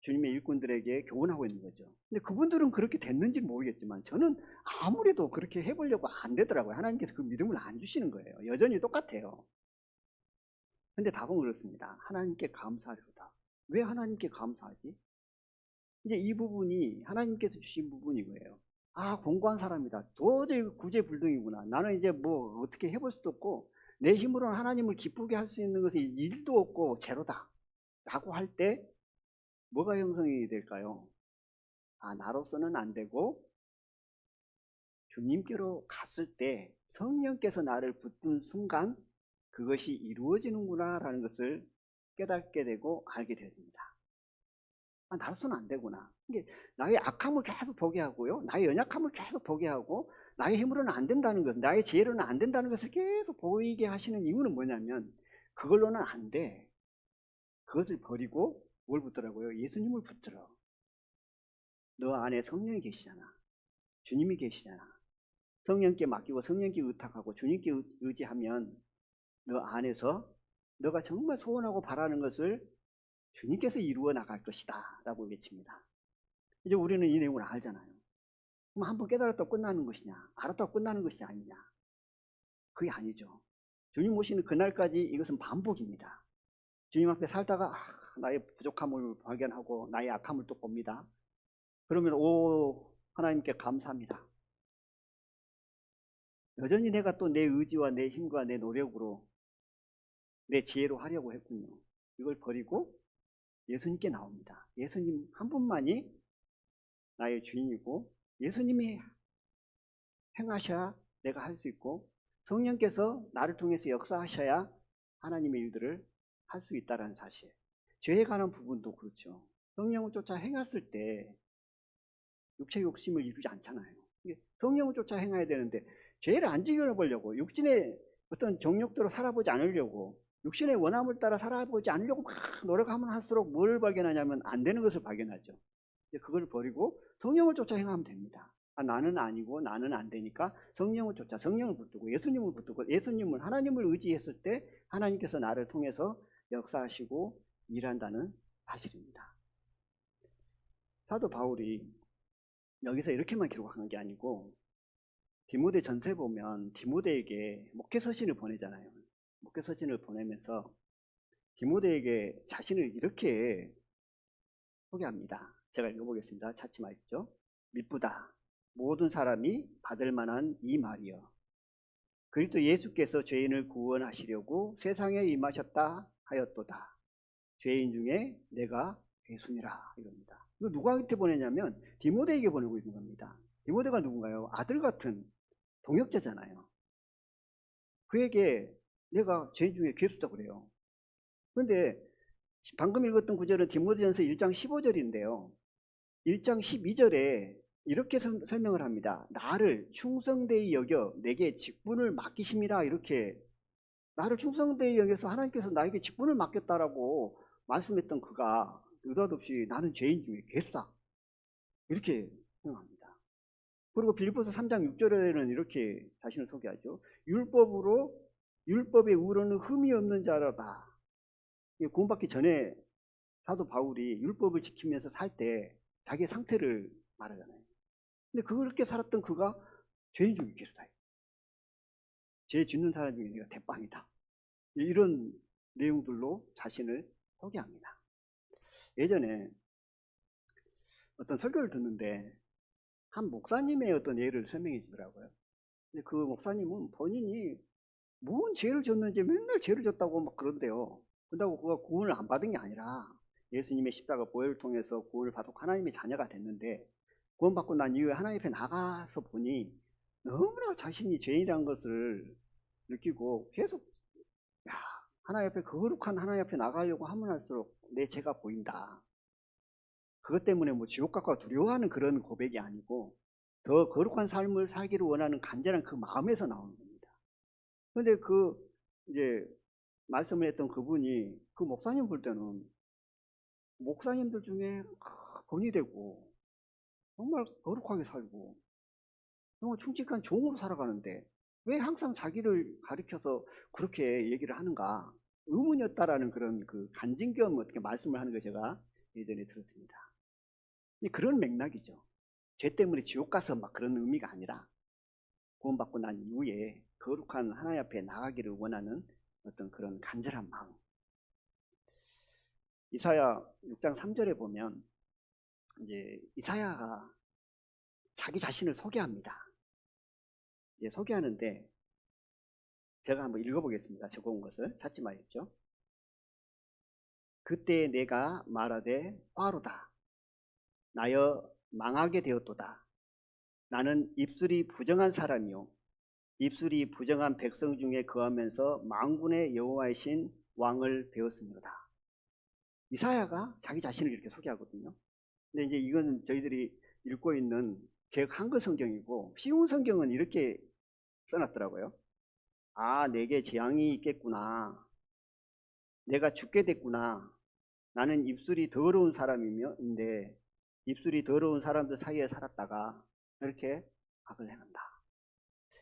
주님의 일꾼들에게 교훈하고 있는 거죠. 근데 그분들은 그렇게 됐는지 모르겠지만 저는 아무래도 그렇게 해보려고 안 되더라고요. 하나님께서 그 믿음을 안 주시는 거예요. 여전히 똑같아요. 근데 답은 그렇습니다. 하나님께 감사하리로다. 왜 하나님께 감사하지? 이제 이 부분이 하나님께서 주신 부분인 거예요. 아, 공고한 사람이다. 도저히 구제불능이구나. 나는 이제 뭐 어떻게 해볼 수도 없고 내 힘으로는 하나님을 기쁘게 할 수 있는 것이 일도 없고 제로다 라고 할 때 뭐가 형성이 될까요? 아, 나로서는 안 되고 주님께로 갔을 때 성령께서 나를 붙든 순간 그것이 이루어지는구나 라는 것을 깨닫게 되고 알게 되었습니다. 아, 나로서는 안 되구나. 이게 나의 악함을 계속 보게 하고요. 나의 연약함을 계속 보게 하고 나의 힘으로는 안 된다는 것, 나의 지혜로는 안 된다는 것을 계속 보이게 하시는 이유는 뭐냐면 그걸로는 안 돼. 그것을 버리고 뭘 붙더라고요? 예수님을 붙들어. 너 안에 성령이 계시잖아. 주님이 계시잖아. 성령께 맡기고 성령께 의탁하고 주님께 의지하면 너 안에서 너가 정말 소원하고 바라는 것을 주님께서 이루어 나갈 것이다 라고 외칩니다. 이제 우리는 이 내용을 알잖아요. 그럼 한번 깨달았다고 끝나는 것이냐? 알았다고 끝나는 것이 아니냐? 그게 아니죠. 주님 오시는 그날까지 이것은 반복입니다. 주님 앞에 살다가 나의 부족함을 발견하고 나의 약함을 또 봅니다. 그러면 하나님께 감사합니다. 여전히 내가 또 내 의지와 내 힘과 내 노력으로 내 지혜로 하려고 했군요. 이걸 버리고 예수님께 나옵니다. 예수님 한 분만이 나의 주인이고 예수님이 행하셔야 내가 할 수 있고 성령께서 나를 통해서 역사하셔야 하나님의 일들을 할 수 있다는 사실. 죄에 관한 부분도 그렇죠. 성령을 쫓아 행했을 때 육체 욕심을 이루지 않잖아요. 성령을 쫓아 행해야 되는데 죄를 안 지켜보려고 육신의 어떤 정욕대로 살아보지 않으려고 육신의 원함을 따라 살아보지 않으려고 막 노력하면 할수록 뭘 발견하냐면 안 되는 것을 발견하죠. 그걸 버리고 성령을 쫓아 행하면 됩니다. 나는 아니고 나는 안 되니까 성령을 쫓아 성령을 붙들고 예수님을 붙들고 예수님을 하나님을 의지했을 때 하나님께서 나를 통해서 역사하시고 일한다는 사실입니다. 사도 바울이 여기서 이렇게만 기록한 게 아니고 디모데 전서에 보면 디모데에게 목회서신을 보내잖아요. 목회서신을 보내면서 디모데에게 자신을 이렇게 소개합니다. 제가 읽어보겠습니다. 찾지 마십시오. 미쁘다. 모든 사람이 받을 만한 이 말이여. 그리스도 예수께서 죄인을 구원하시려고 세상에 임하셨다 하였도다. 죄인 중에 내가 괴순이라 이럽니다. 이거 누구한테 보내냐면 디모데에게 보내고 있는 겁니다. 디모데가 누군가요? 아들 같은 동역자잖아요. 그에게 내가 죄인 중에 괴수다 그래요. 그런데 방금 읽었던 구절은 디모데전서 1장 15절인데요. 1장 12절에 이렇게 설명을 합니다. 나를 충성되이 여겨 내게 직분을 맡기심이라. 이렇게 나를 충성되이 여겨서 하나님께서 나에게 직분을 맡겼다라고 말씀했던 그가 느닷없이 나는 죄인 중에 괴수다 이렇게 설명합니다. 그리고 빌립보서 3장 6절에는 이렇게 자신을 소개하죠. 율법의 우로는 흠이 없는 자라다. 구원받기 전에 사도 바울이 율법을 지키면서 살 때 자기의 상태를 말하잖아요. 근데 그렇게 살았던 그가 죄인 중에 괴수다. 죄 짓는 사람 중에 내가 대빵이다. 이런 내용들로 자신을 소개합니다. 예전에 어떤 설교를 듣는데 한 목사님의 어떤 예를 설명해 주더라고요. 근데 그 목사님은 본인이 뭔 죄를 졌는지 맨날 죄를 졌다고 막 그런대요. 그런다고 그가 구원을 안 받은 게 아니라 예수님의 십자가 보혈을 통해서 구원을 받고 하나님의 자녀가 됐는데 구원받고 난 이후에 하나님 앞에 나가서 보니 너무나 자신이 죄인이라는 것을 느끼고 계속 하나님 앞에 거룩한 하나님 앞에 나가려고 하면 할수록 내 죄가 보인다. 그것 때문에 뭐 지옥 갈까 두려워하는 그런 고백이 아니고 더 거룩한 삶을 살기를 원하는 간절한 그 마음에서 나오는 겁니다. 그런데 이제 말씀을 했던 그분이 그 목사님 볼 때는 목사님들 중에 본이 되고 정말 거룩하게 살고 정말 충직한 종으로 살아가는데 왜 항상 자기를 가리켜서 그렇게 얘기를 하는가 의문이었다라는 그런 그 간증 겸 어떻게 말씀을 하는 걸 제가 예전에 들었습니다. 그런 맥락이죠. 죄 때문에 지옥 가서 막 그런 의미가 아니라 구원받고 난 이후에 거룩한 하나님 앞에 나가기를 원하는 어떤 그런 간절한 마음. 이사야 6장 3절에 보면 이제 이사야가 자기 자신을 소개합니다. 이제 소개하는데 제가 한번 읽어보겠습니다. 적어온 것을 찾지 마십시오. 그때 내가 말하되 화로다. 나여 망하게 되었도다. 나는 입술이 부정한 사람이요 입술이 부정한 백성 중에 거하면서 만군의 여호와이신 왕을 배웠습니다. 이사야가 자기 자신을 이렇게 소개하거든요. 근데 이제 이건 저희들이 읽고 있는 개역 한글 성경이고 쉬운 성경은 이렇게 써놨더라고요. 내게 재앙이 있겠구나. 내가 죽게 됐구나. 나는 입술이 더러운 사람인데 입술이 더러운 사람들 사이에 살았다가 이렇게 악을 행한다.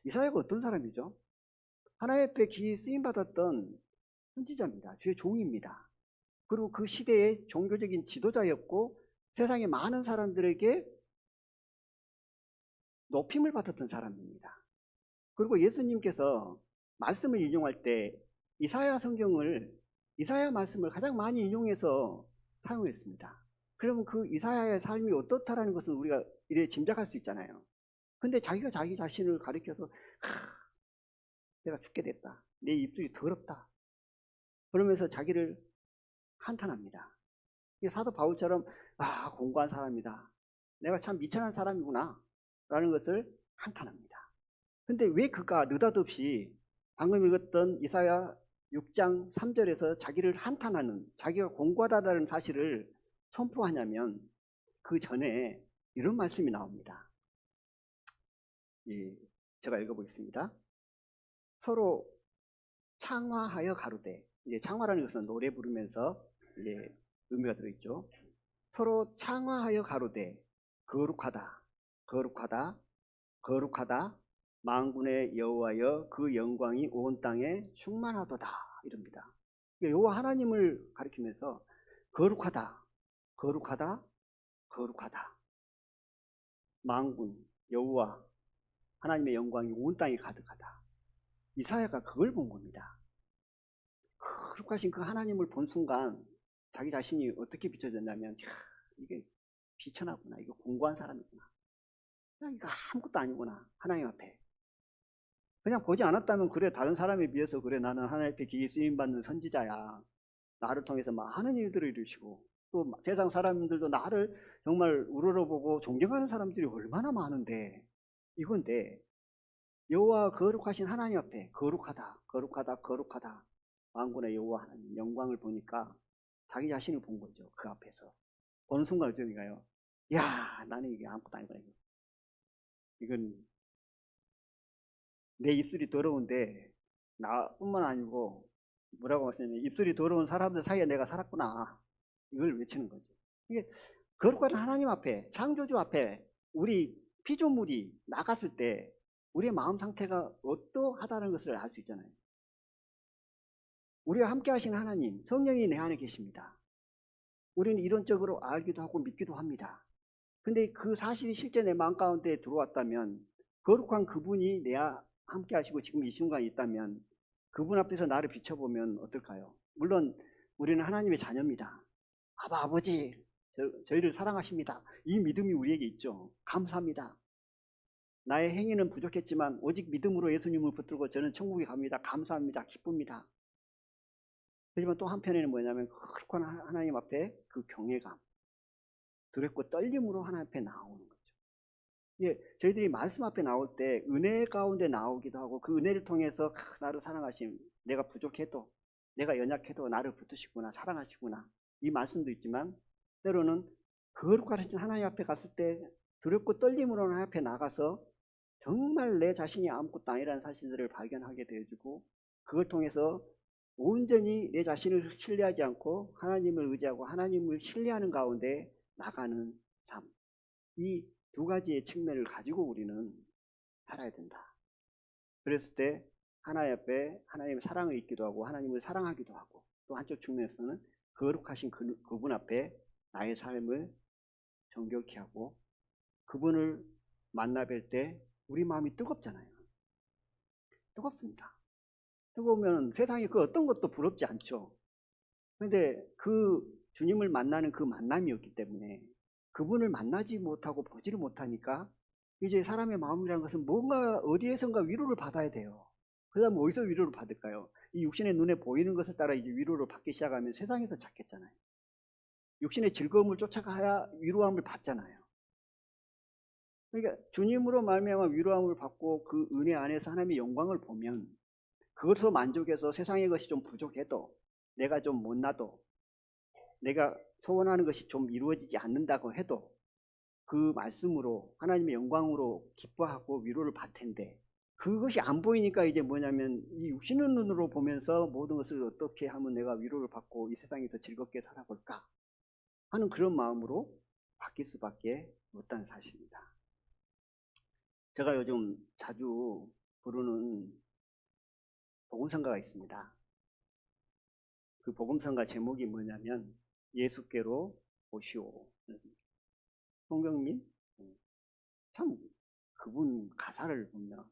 이사야가 어떤 사람이죠? 하나님 앞에 귀히 쓰임받았던 선지자입니다. 주의 종입니다. 그리고 그 시대의 종교적인 지도자였고 세상의 많은 사람들에게 높임을 받았던 사람입니다. 그리고 예수님께서 말씀을 인용할 때 이사야 말씀을 가장 많이 인용해서 사용했습니다. 그러면 그 이사야의 삶이 어떻다라는 것은 우리가 이래 짐작할 수 있잖아요. 근데 자기가 자기 자신을 가리켜서 내가 죽게 됐다. 내 입술이 더럽다. 그러면서 자기를 한탄합니다. 사도 바울처럼 공고한 사람이다. 내가 참 미천한 사람이구나 라는 것을 한탄합니다. 근데 왜 그가 느닷없이 방금 읽었던 이사야 6장 3절에서 자기를 한탄하는, 자기가 공고하다는 사실을 선포하냐면 그 전에 이런 말씀이 나옵니다. 제가 읽어보겠습니다. 서로 창화하여 가로되, 창화라는 것은 노래 부르면서 의미가 들어있죠. 서로 창화하여 가로되 거룩하다, 거룩하다, 거룩하다, 만군의 여호와여 그 영광이 온 땅에 충만하도다 이럽니다. 여호와 하나님을 가리키면서 거룩하다, 거룩하다, 거룩하다. 만군 여호와 하나님의 영광이 온 땅에 가득하다. 이사야가 그걸 본 겁니다. 거룩하신 그 하나님을 본 순간 자기 자신이 어떻게 비춰졌냐면 이게 비천하구나, 이거 공고한 사람이구나, 이거 아무것도 아니구나 하나님 앞에. 그냥 보지 않았다면 그래, 다른 사람에 비해서 그래, 나는 하나님 앞에 기기 쓰임받는 선지자야, 나를 통해서 많은 일들을 이루시고 또 세상 사람들도 나를 정말 우러러보고 존경하는 사람들이 얼마나 많은데, 이건데 여호와 거룩하신 하나님 앞에 거룩하다, 거룩하다, 거룩하다, 만군의 여호와 하나님 영광을 보니까 자기 자신을 본 거죠. 그 앞에서 어느 순간 어쩌니까요, 야, 나는 이게 아무것도 아니구나, 이건 내 입술이 더러운데, 나뿐만 아니고 뭐라고 하시냐면 입술이 더러운 사람들 사이에 내가 살았구나, 이걸 외치는 거죠. 이게 거룩한 하나님 앞에, 창조주 앞에 우리 피조물이 나갔을 때 우리의 마음 상태가 어떠하다는 것을 알 수 있잖아요. 우리와 함께 하시는 하나님, 성령이 내 안에 계십니다. 우리는 이론적으로 알기도 하고 믿기도 합니다. 근데 그 사실이 실제 내 마음 가운데 들어왔다면, 거룩한 그분이 내 함께 하시고 지금 이 순간에 있다면 그분 앞에서 나를 비춰보면 어떨까요? 물론 우리는 하나님의 자녀입니다. 아버지, 저희를 사랑하십니다. 이 믿음이 우리에게 있죠. 감사합니다. 나의 행위는 부족했지만 오직 믿음으로 예수님을 붙들고 저는 천국에 갑니다. 감사합니다. 기쁩니다. 하지만 또 한편에는 뭐냐면 거룩한 하나님 앞에 그 경외감, 두렵고 떨림으로 하나님 앞에 나오는 거죠. 저희들이 말씀 앞에 나올 때 은혜 가운데 나오기도 하고, 그 은혜를 통해서 나를 사랑하심, 내가 부족해도, 내가 연약해도 나를 붙드시구나, 사랑하시구나, 이 말씀도 있지만, 때로는 거룩하신 하나님 앞에 갔을 때 두렵고 떨림으로 하나님 앞에 나가서 정말 내 자신이 아무것도 아니라는 사실들을 발견하게 되어주고, 그걸 통해서 온전히 내 자신을 신뢰하지 않고 하나님을 의지하고 하나님을 신뢰하는 가운데 나가는 삶, 이 두 가지의 측면을 가지고 우리는 살아야 된다. 그랬을 때 하나님 앞에 하나님의 사랑을 잊기도 하고 하나님을 사랑하기도 하고, 또 한쪽 측면에서는 거룩하신 그분 앞에 나의 삶을 정결케 하고, 그분을 만나 뵐 때 우리 마음이 뜨겁잖아요. 뜨겁습니다. 뜨거우면 세상에 그 어떤 것도 부럽지 않죠. 그런데 그 주님을 만나는 그 만남이었기 때문에, 그분을 만나지 못하고 보지를 못하니까 이제 사람의 마음이라는 것은 뭔가 어디에선가 위로를 받아야 돼요. 그 다음 어디서 위로를 받을까요? 이 육신의 눈에 보이는 것을 따라 이제 위로를 받기 시작하면 세상에서 찾겠잖아요. 육신의 즐거움을 쫓아가야 위로함을 받잖아요. 그러니까 주님으로 말미암아 위로함을 받고 그 은혜 안에서 하나님의 영광을 보면, 그것으로 만족해서 세상의 것이 좀 부족해도, 내가 좀 못나도, 내가 소원하는 것이 좀 이루어지지 않는다고 해도 그 말씀으로 하나님의 영광으로 기뻐하고 위로를 받을 텐데, 그것이 안 보이니까 이제 뭐냐면 이 육신의 눈으로 보면서 모든 것을 어떻게 하면 내가 위로를 받고 이 세상에 더 즐겁게 살아볼까 하는 그런 마음으로 바뀔 수밖에 없다는 사실입니다. 제가 요즘 자주 부르는 복음성가가 있습니다. 그 복음성가 제목이 뭐냐면 예수께로 오시오. 송경민, 참 그분 가사를 보면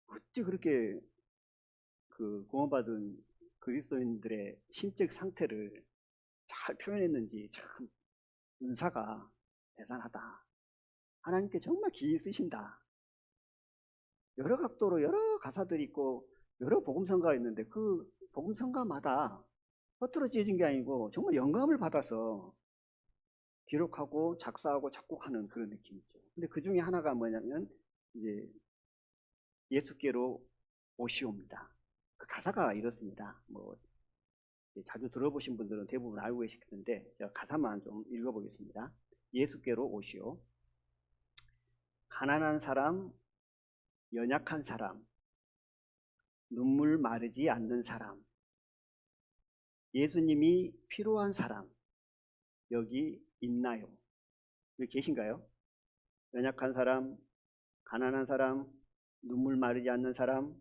어찌 그렇게 그 구원받은 그리스도인들의 심적 상태를 잘 표현했는지 참 은사가 대단하다. 하나님께 정말 기이 쓰신다. 여러 각도로 여러 가사들이 있고 여러 복음성가가 있는데 그 복음성가마다 허투루 찢은 게 아니고 정말 영감을 받아서 기록하고 작사하고 작곡하는 그런 느낌이죠. 근데 그 중에 하나가 뭐냐면 이제 예수께로 오시옵니다. 그 가사가 이렇습니다. 뭐 자주 들어보신 분들은 대부분 알고 계시겠는데 제가 가사만 좀 읽어보겠습니다. 예수께로 오시오. 가난한 사람, 연약한 사람, 눈물 마르지 않는 사람, 예수님이 필요한 사람 여기 있나요? 여기 계신가요? 연약한 사람, 가난한 사람, 눈물 마르지 않는 사람,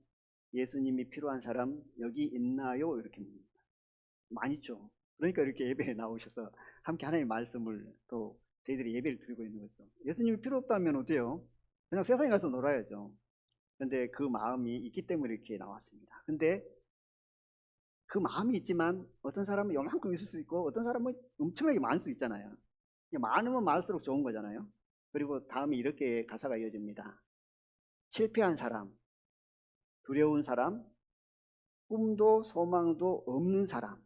예수님이 필요한 사람 여기 있나요? 이렇게 묻습니다. 많이 있죠. 그러니까 이렇게 예배에 나오셔서 함께 하나님의 말씀을 또 저희들이 예배를 드리고 있는 거죠. 예수님이 필요 없다면 어때요? 그냥 세상에 가서 놀아야죠. 근데 그 마음이 있기 때문에 이렇게 나왔습니다. 근데 그 마음이 있지만 어떤 사람은 요만큼 있을 수 있고 어떤 사람은 엄청나게 많을 수 있잖아요. 많으면 많을수록 좋은 거잖아요. 그리고 다음에 이렇게 가사가 이어집니다. 실패한 사람, 두려운 사람, 꿈도 소망도 없는 사람,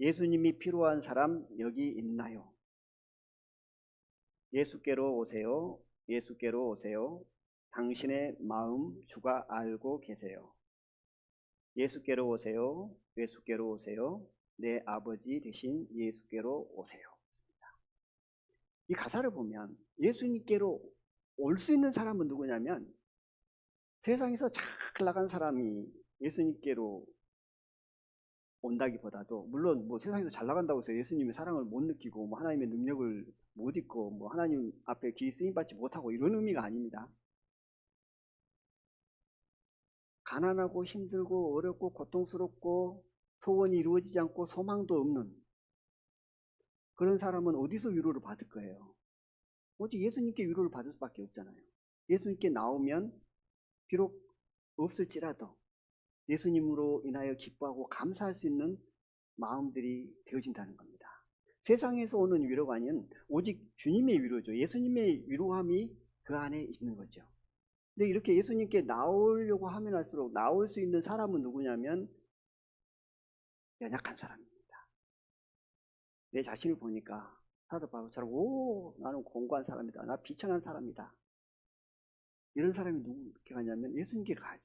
예수님이 필요한 사람 여기 있나요? 예수께로 오세요. 예수께로 오세요. 당신의 마음 주가 알고 계세요. 예수께로 오세요. 예수께로 오세요. 내 아버지 되신 예수께로 오세요. 이 가사를 보면 예수님께로 올 수 있는 사람은 누구냐면 세상에서 잘 나간 사람이 예수님께로 온다기보다도 물론 뭐 세상에서 잘 나간다고 해서 예수님의 사랑을 못 느끼고 뭐 하나님의 능력을 못 잊고 뭐 하나님 앞에 귀 쓰임 받지 못하고 이런 의미가 아닙니다. 가난하고 힘들고 어렵고 고통스럽고 소원이 이루어지지 않고 소망도 없는 그런 사람은 어디서 위로를 받을 거예요? 오직 예수님께 위로를 받을 수밖에 없잖아요. 예수님께 나오면 비록 없을지라도 예수님으로 인하여 기뻐하고 감사할 수 있는 마음들이 되어진다는 겁니다. 세상에서 오는 위로가 아닌 오직 주님의 위로죠. 예수님의 위로함이 그 안에 있는 거죠. 근데 이렇게 예수님께 나오려고 하면 할수록 나올 수 있는 사람은 누구냐면 연약한 사람입니다. 내 자신을 보니까 사도 바울처럼 나는 공고한 사람이다. 나 비천한 사람이다. 이런 사람이 누구게 가냐면 예수님께 가죠.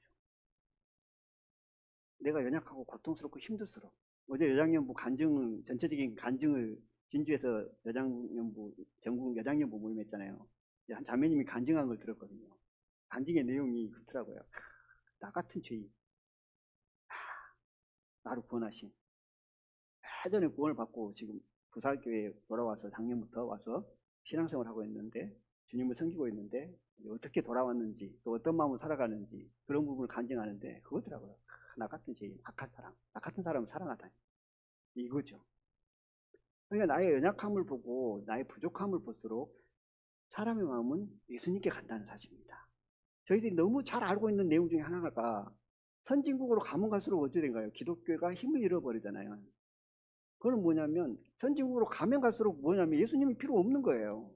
내가 연약하고 고통스럽고 힘들수록 어제 여장년부 간증 전체적인 간증을 진주에서 여장년부 전국 여장년부 모임했잖아요. 한 자매님이 간증한 걸 들었거든요. 간증의 내용이 그렇더라고요. 나 같은 죄인 나를 구원하신 예전에 구원을 받고 지금 부살교회에 돌아와서 작년부터 와서 신앙생활을 하고 있는데 주님을 섬기고 있는데 어떻게 돌아왔는지 또 어떤 마음으로 살아가는지 그런 부분을 간증하는데 그거더라고요. 나 같은 죄인, 악한 사람, 나 같은 사람을 사랑하다니 이거죠. 그러니까 나의 연약함을 보고 나의 부족함을 볼수록 사람의 마음은 예수님께 간다는 사실입니다. 저희들이 너무 잘 알고 있는 내용 중에 하나가 선진국으로 가면 갈수록 어떻게 된가요? 기독교가 힘을 잃어버리잖아요. 그건 뭐냐면 선진국으로 가면 갈수록 뭐냐면 예수님이 필요 없는 거예요.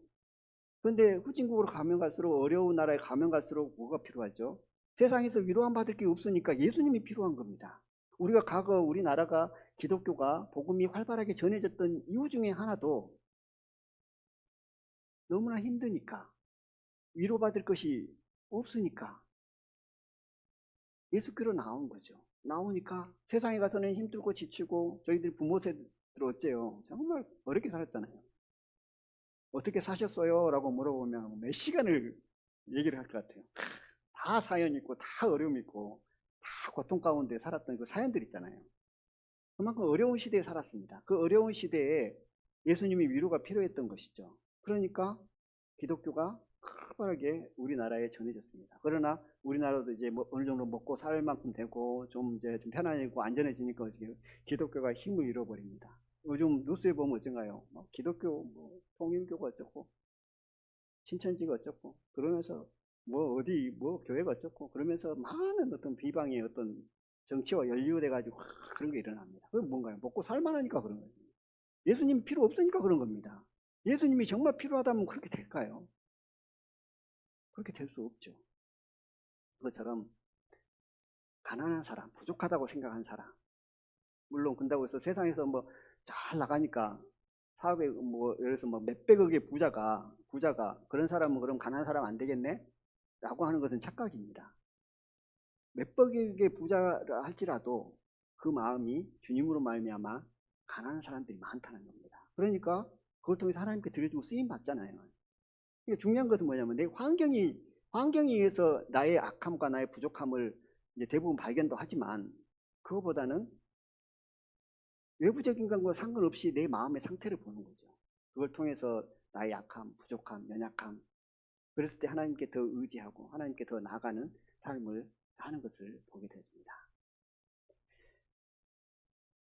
그런데 후진국으로 가면 갈수록 어려운 나라에 가면 갈수록 뭐가 필요하죠? 세상에서 위로함 받을 게 없으니까 예수님이 필요한 겁니다. 우리가 과거 우리나라가 기독교가 복음이 활발하게 전해졌던 이유 중에 하나도 너무나 힘드니까 위로받을 것이 없으니까 예수께로 나온 거죠. 나오니까 세상에 가서는 힘들고 지치고 저희들 부모 세대들 어째요? 정말 어렵게 살았잖아요. 어떻게 사셨어요? 라고 물어보면 몇 시간을 얘기를 할 것 같아요. 다 사연 있고 다 어려움 있고 다 고통 가운데 살았던 그 사연들 있잖아요. 그만큼 어려운 시대에 살았습니다. 그 어려운 시대에 예수님이 위로가 필요했던 것이죠. 그러니까 기독교가 활발하게 우리나라에 전해졌습니다. 그러나 우리나라도 이제 뭐 어느 정도 먹고 살 만큼 되고 좀 이제 좀 편안해지고 안전해지니까 기독교가 힘을 잃어버립니다. 요즘 뉴스에 보면 어쩐가요? 기독교, 통일교가 어쩌고 신천지가 어쩌고 그러면서 뭐 어디 뭐 교회가 어쩌고 그러면서 많은 어떤 비방의 어떤 정치와 연루돼 가지고 그런 게 일어납니다. 그건 뭔가요? 먹고 살만하니까 그런 거예요. 예수님 필요 없으니까 그런 겁니다. 예수님이 정말 필요하다면 그렇게 될까요? 그렇게 될 수 없죠. 그것처럼 가난한 사람, 부족하다고 생각한 사람, 물론 근다고 해서 세상에서 뭐 잘 나가니까 사업에 뭐 예를 들어서 뭐 몇백억의 부자가 그런 사람은 그럼 가난한 사람 안 되겠네? 라고 하는 것은 착각입니다. 몇백억의 부자라 할지라도 그 마음이 주님으로 말미암아 가난한 사람들이 많다는 겁니다. 그러니까 그걸 통해서 하나님께 드려주고 쓰임 받잖아요. 그러니까 중요한 것은 뭐냐면 내 환경에 의해서 나의 악함과 나의 부족함을 이제 대부분 발견도 하지만 그거보다는 외부적인 것과 상관없이 내 마음의 상태를 보는 거죠. 그걸 통해서 나의 약함, 부족함, 연약함 그랬을 때 하나님께 더 의지하고 하나님께 더 나아가는 삶을 사는 것을 보게 되었습니다.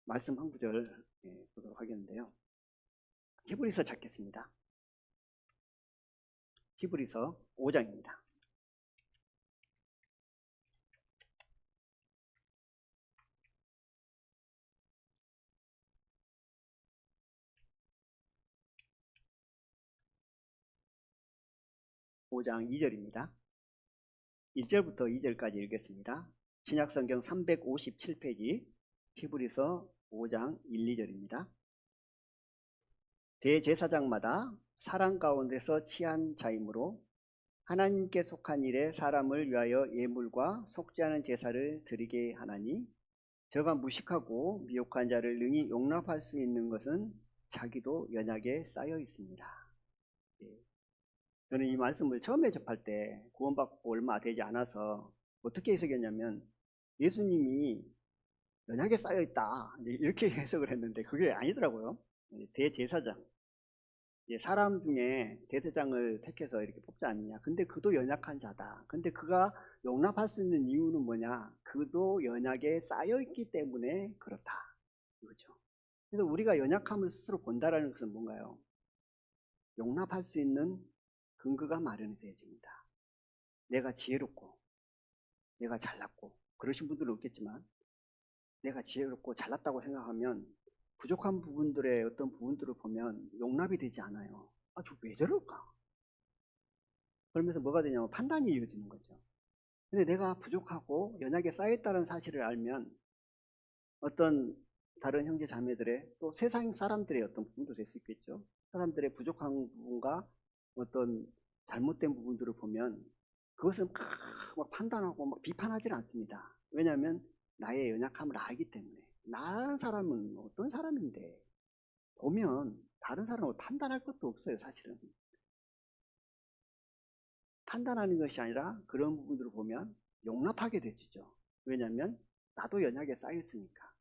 말씀 한 구절 보도록 하겠는데요. 히브리서 찾겠습니다. 히브리서 5장입니다. 5장 2절입니다. 1절부터 2절까지 읽겠습니다. 신약성경 357페이지 히브리서 5장 1, 2절입니다. 대제사장마다 사랑 가운데서 취한 자이므로 하나님께 속한 일에 사람을 위하여 예물과 속지 않은 제사를 드리게 하나니 저가 무식하고 미혹한 자를 능히 용납할 수 있는 것은 자기도 연약에 쌓여 있습니다. 저는 이 말씀을 처음에 접할 때 구원받고 얼마 되지 않아서 어떻게 해석했냐면 예수님이 연약에 쌓여있다 이렇게 해석을 했는데 그게 아니더라고요. 대제사장 사람 중에 대제사장을 택해서 이렇게 뽑지 않느냐. 근데 그도 연약한 자다. 근데 그가 용납할 수 있는 이유는 뭐냐. 그도 연약에 쌓여있기 때문에 그렇다 이거죠. 그래서 우리가 연약함을 스스로 본다라는 것은 뭔가요? 용납할 수 있는 근거가 마련이 되어집니다. 내가 지혜롭고 내가 잘났고 그러신 분들은 없겠지만 내가 지혜롭고 잘났다고 생각하면 부족한 부분들의 어떤 부분들을 보면 용납이 되지 않아요. 아, 저 왜 저럴까? 그러면서 뭐가 되냐면 판단이 이어지는 거죠. 근데 내가 부족하고 연약에 쌓여있다는 사실을 알면 어떤 다른 형제 자매들의 또 세상 사람들의 어떤 부분도 될 수 있겠죠. 사람들의 부족한 부분과 어떤 잘못된 부분들을 보면 그것을 막 판단하고 막 비판하지는 않습니다. 왜냐하면 나의 연약함을 알기 때문에. 나라는 사람은 어떤 사람인데 보면 다른 사람을 판단할 것도 없어요. 사실은 판단하는 것이 아니라 그런 부분들을 보면 용납하게 되죠. 왜냐하면 나도 연약에 쌓였으니까,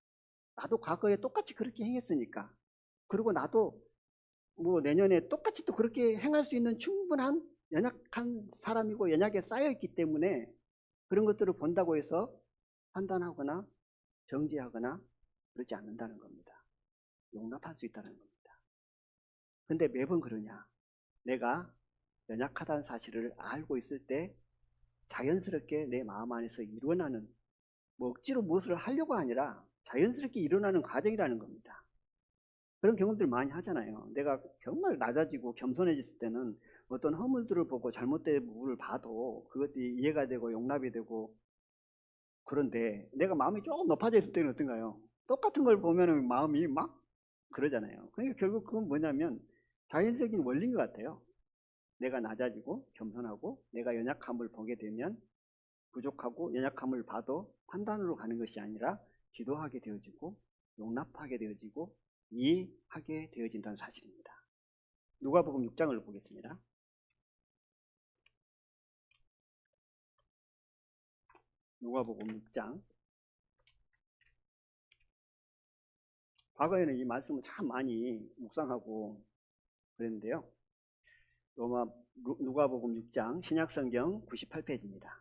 나도 과거에 똑같이 그렇게 행했으니까, 그리고 나도 뭐 내년에 똑같이 또 그렇게 행할 수 있는 충분한 연약한 사람이고 연약에 쌓여있기 때문에 그런 것들을 본다고 해서 판단하거나 정죄하거나 그러지 않는다는 겁니다. 용납할 수 있다는 겁니다. 근데 매번 그러냐? 내가 연약하다는 사실을 알고 있을 때 자연스럽게 내 마음 안에서 일어나는, 뭐 억지로 무엇을 하려고 아니라 자연스럽게 일어나는 과정이라는 겁니다. 그런 경험들 많이 하잖아요. 내가 정말 낮아지고 겸손해졌을 때는 어떤 허물들을 보고 잘못된 부분을 봐도 그것이 이해가 되고 용납이 되고, 그런데 내가 마음이 조금 높아져 있을 때는 어떤가요? 똑같은 걸 보면은 마음이 막 그러잖아요. 그러니까 결국 그건 뭐냐면 자연적인 원리인 것 같아요. 내가 낮아지고 겸손하고 내가 연약함을 보게 되면 부족하고 연약함을 봐도 판단으로 가는 것이 아니라 기도하게 되어지고 용납하게 되어지고 이해하게 되어진다는 사실입니다. 누가복음 6장을 보겠습니다. 누가복음 6장. 과거에는 이 말씀을 참 많이 묵상하고 그랬는데요. 누가복음 6장 신약성경 98페이지입니다.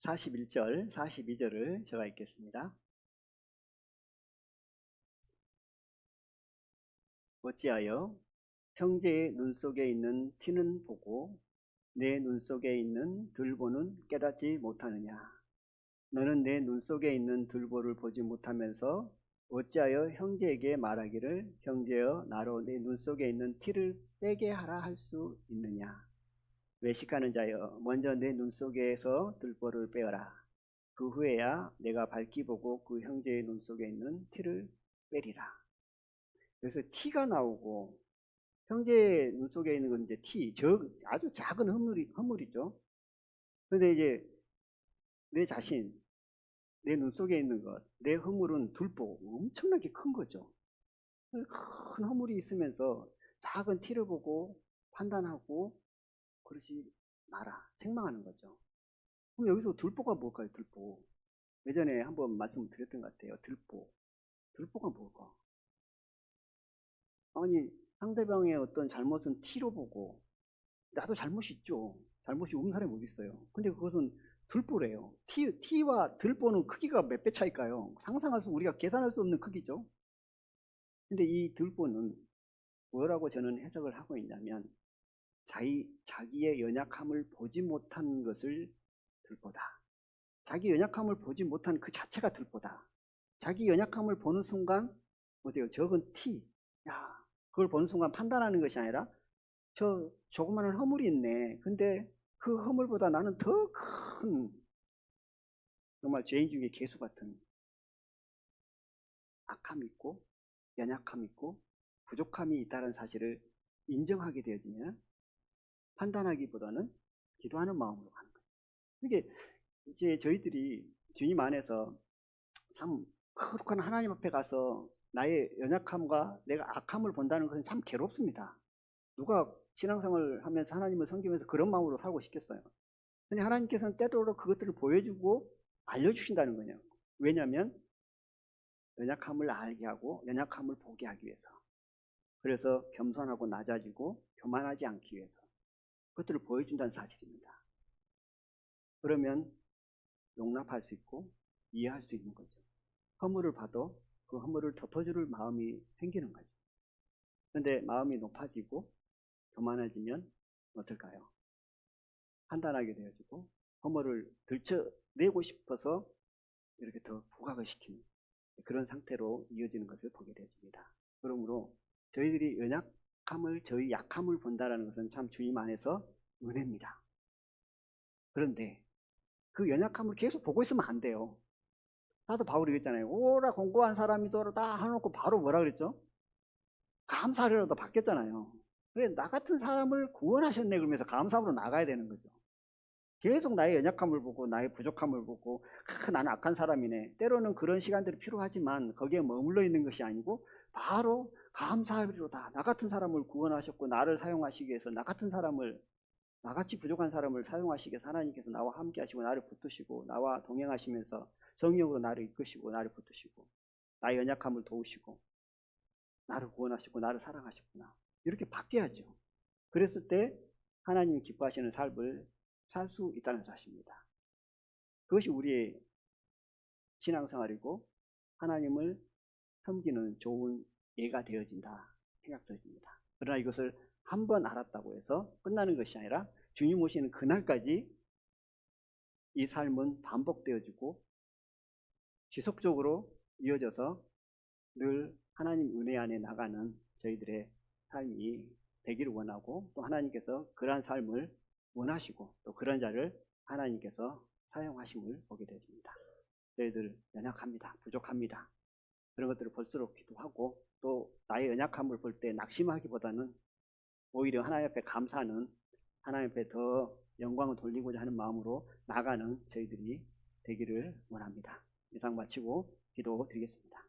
41절, 42절을 제가 읽겠습니다. 어찌하여 형제의 눈 속에 있는 티는 보고 내 눈 속에 있는 들보는 깨닫지 못하느냐. 너는 내 눈 속에 있는 들보를 보지 못하면서 어찌하여 형제에게 말하기를 형제여 나로 내 눈 속에 있는 티를 빼게 하라 할 수 있느냐. 외식하는 자여 먼저 내 눈 속에서 들보를 빼어라. 그 후에야 내가 밝히 보고 그 형제의 눈 속에 있는 티를 빼리라. 그래서 티가 나오고 형제의 눈 속에 있는 건 이제 티, 아주 작은 허물이죠. 그런데 이제 내 자신, 내 눈 속에 있는 것, 내 허물은 들보, 엄청나게 큰 거죠. 큰 허물이 있으면서 작은 티를 보고 판단하고 그러지 마라, 책망하는 거죠. 그럼 여기서 들보가 뭘까요? 들보. 예전에 한번 말씀드렸던 것 같아요. 들보가 뭘까? 아니, 상대방의 어떤 잘못은 티로 보고 나도 잘못이 있죠. 잘못이 없는 사람이 어디 있어요. 근데 그것은 들보래요. 티와 들보는 크기가 몇 배 차일까요? 상상할 수, 우리가 계산할 수 없는 크기죠. 근데 이 들보는 뭐라고 저는 해석을 하고 있냐면 자기의 연약함을 보지 못한 것을 들보다. 자기 연약함을 보지 못한 그 자체가 들보다. 자기 연약함을 보는 순간 어때요? 적은 티. 야, 그걸 보는 순간 판단하는 것이 아니라 저 조그마한 허물이 있네. 근데 그 허물보다 나는 더 큰 정말 죄인 중에 괴수 같은 악함이 있고 연약함이 있고 부족함이 있다는 사실을 인정하게 되어지면 판단하기보다는 기도하는 마음으로 가는 거예요. 이게 이제 저희들이 주님 안에서 참 거룩한 하나님 앞에 가서 나의 연약함과 내가 악함을 본다는 것은 참 괴롭습니다. 누가 신앙생활을 하면서 하나님을 섬기면서 그런 마음으로 살고 싶겠어요. 근데 하나님께서는 때도록 그것들을 보여주고 알려주신다는 거예요. 왜냐하면 연약함을 알게 하고 연약함을 보게 하기 위해서. 그래서 겸손하고 낮아지고 교만하지 않기 위해서 그것들을 보여준다는 사실입니다. 그러면 용납할 수 있고 이해할 수 있는 거죠. 허물을 봐도 그 허물을 덮어줄 마음이 생기는 거죠. 그런데 마음이 높아지고 교만해지면 어떨까요? 판단하게 되어지고 허물을 들춰내고 싶어서 이렇게 더 부각을 시키는 그런 상태로 이어지는 것을 보게 되어집니다. 그러므로 저희들이 저희 약함을 본다는 것은 참 주님 안에서 은혜입니다. 그런데 그 연약함을 계속 보고 있으면 안 돼요. 나도 바울이 그랬잖아요. 오라 공고한 사람이더라 다 해놓고 바로 뭐라 그랬죠? 감사하리라도 받겠잖아요. 그래 나 같은 사람을 구원하셨네 그러면서 감사함으로 나가야 되는 거죠. 계속 나의 연약함을 보고 나의 부족함을 보고 나는 악한 사람이네. 때로는 그런 시간들이 필요하지만 거기에 머물러 있는 것이 아니고 바로 감사하리로다. 나 같은 사람을 구원하셨고 나를 사용하시기 위해서 나같이 부족한 사람을 사용하시기 위해서 하나님께서 나와 함께 하시고 나를 붙드시고 나와 동행하시면서 성령으로 나를 이끄시고 나를 붙드시고 나의 연약함을 도우시고 나를 구원하시고 나를 사랑하셨구나. 이렇게 바뀌어야죠. 그랬을 때 하나님이 기뻐하시는 삶을 살 수 있다는 사실입니다. 그것이 우리의 신앙생활이고 하나님을 섬기는 좋은 예가 되어진다 생각됩니다. 그러나 이것을 한 번 알았다고 해서 끝나는 것이 아니라 주님 오시는 그날까지 이 삶은 반복되어지고 지속적으로 이어져서 늘 하나님 은혜 안에 나가는 저희들의 삶이 되기를 원하고 또 하나님께서 그러한 삶을 원하시고 또 그런 자를 하나님께서 사용하심을 보게 되십니다. 저희들 연약합니다. 부족합니다. 그런 것들을 볼수록 기도하고 또 나의 연약함을 볼 때 낙심하기보다는 오히려 하나님 앞에 감사하는 하나님 앞에 더 영광을 돌리고자 하는 마음으로 나가는 저희들이 되기를 원합니다. 이상 마치고 기도드리겠습니다.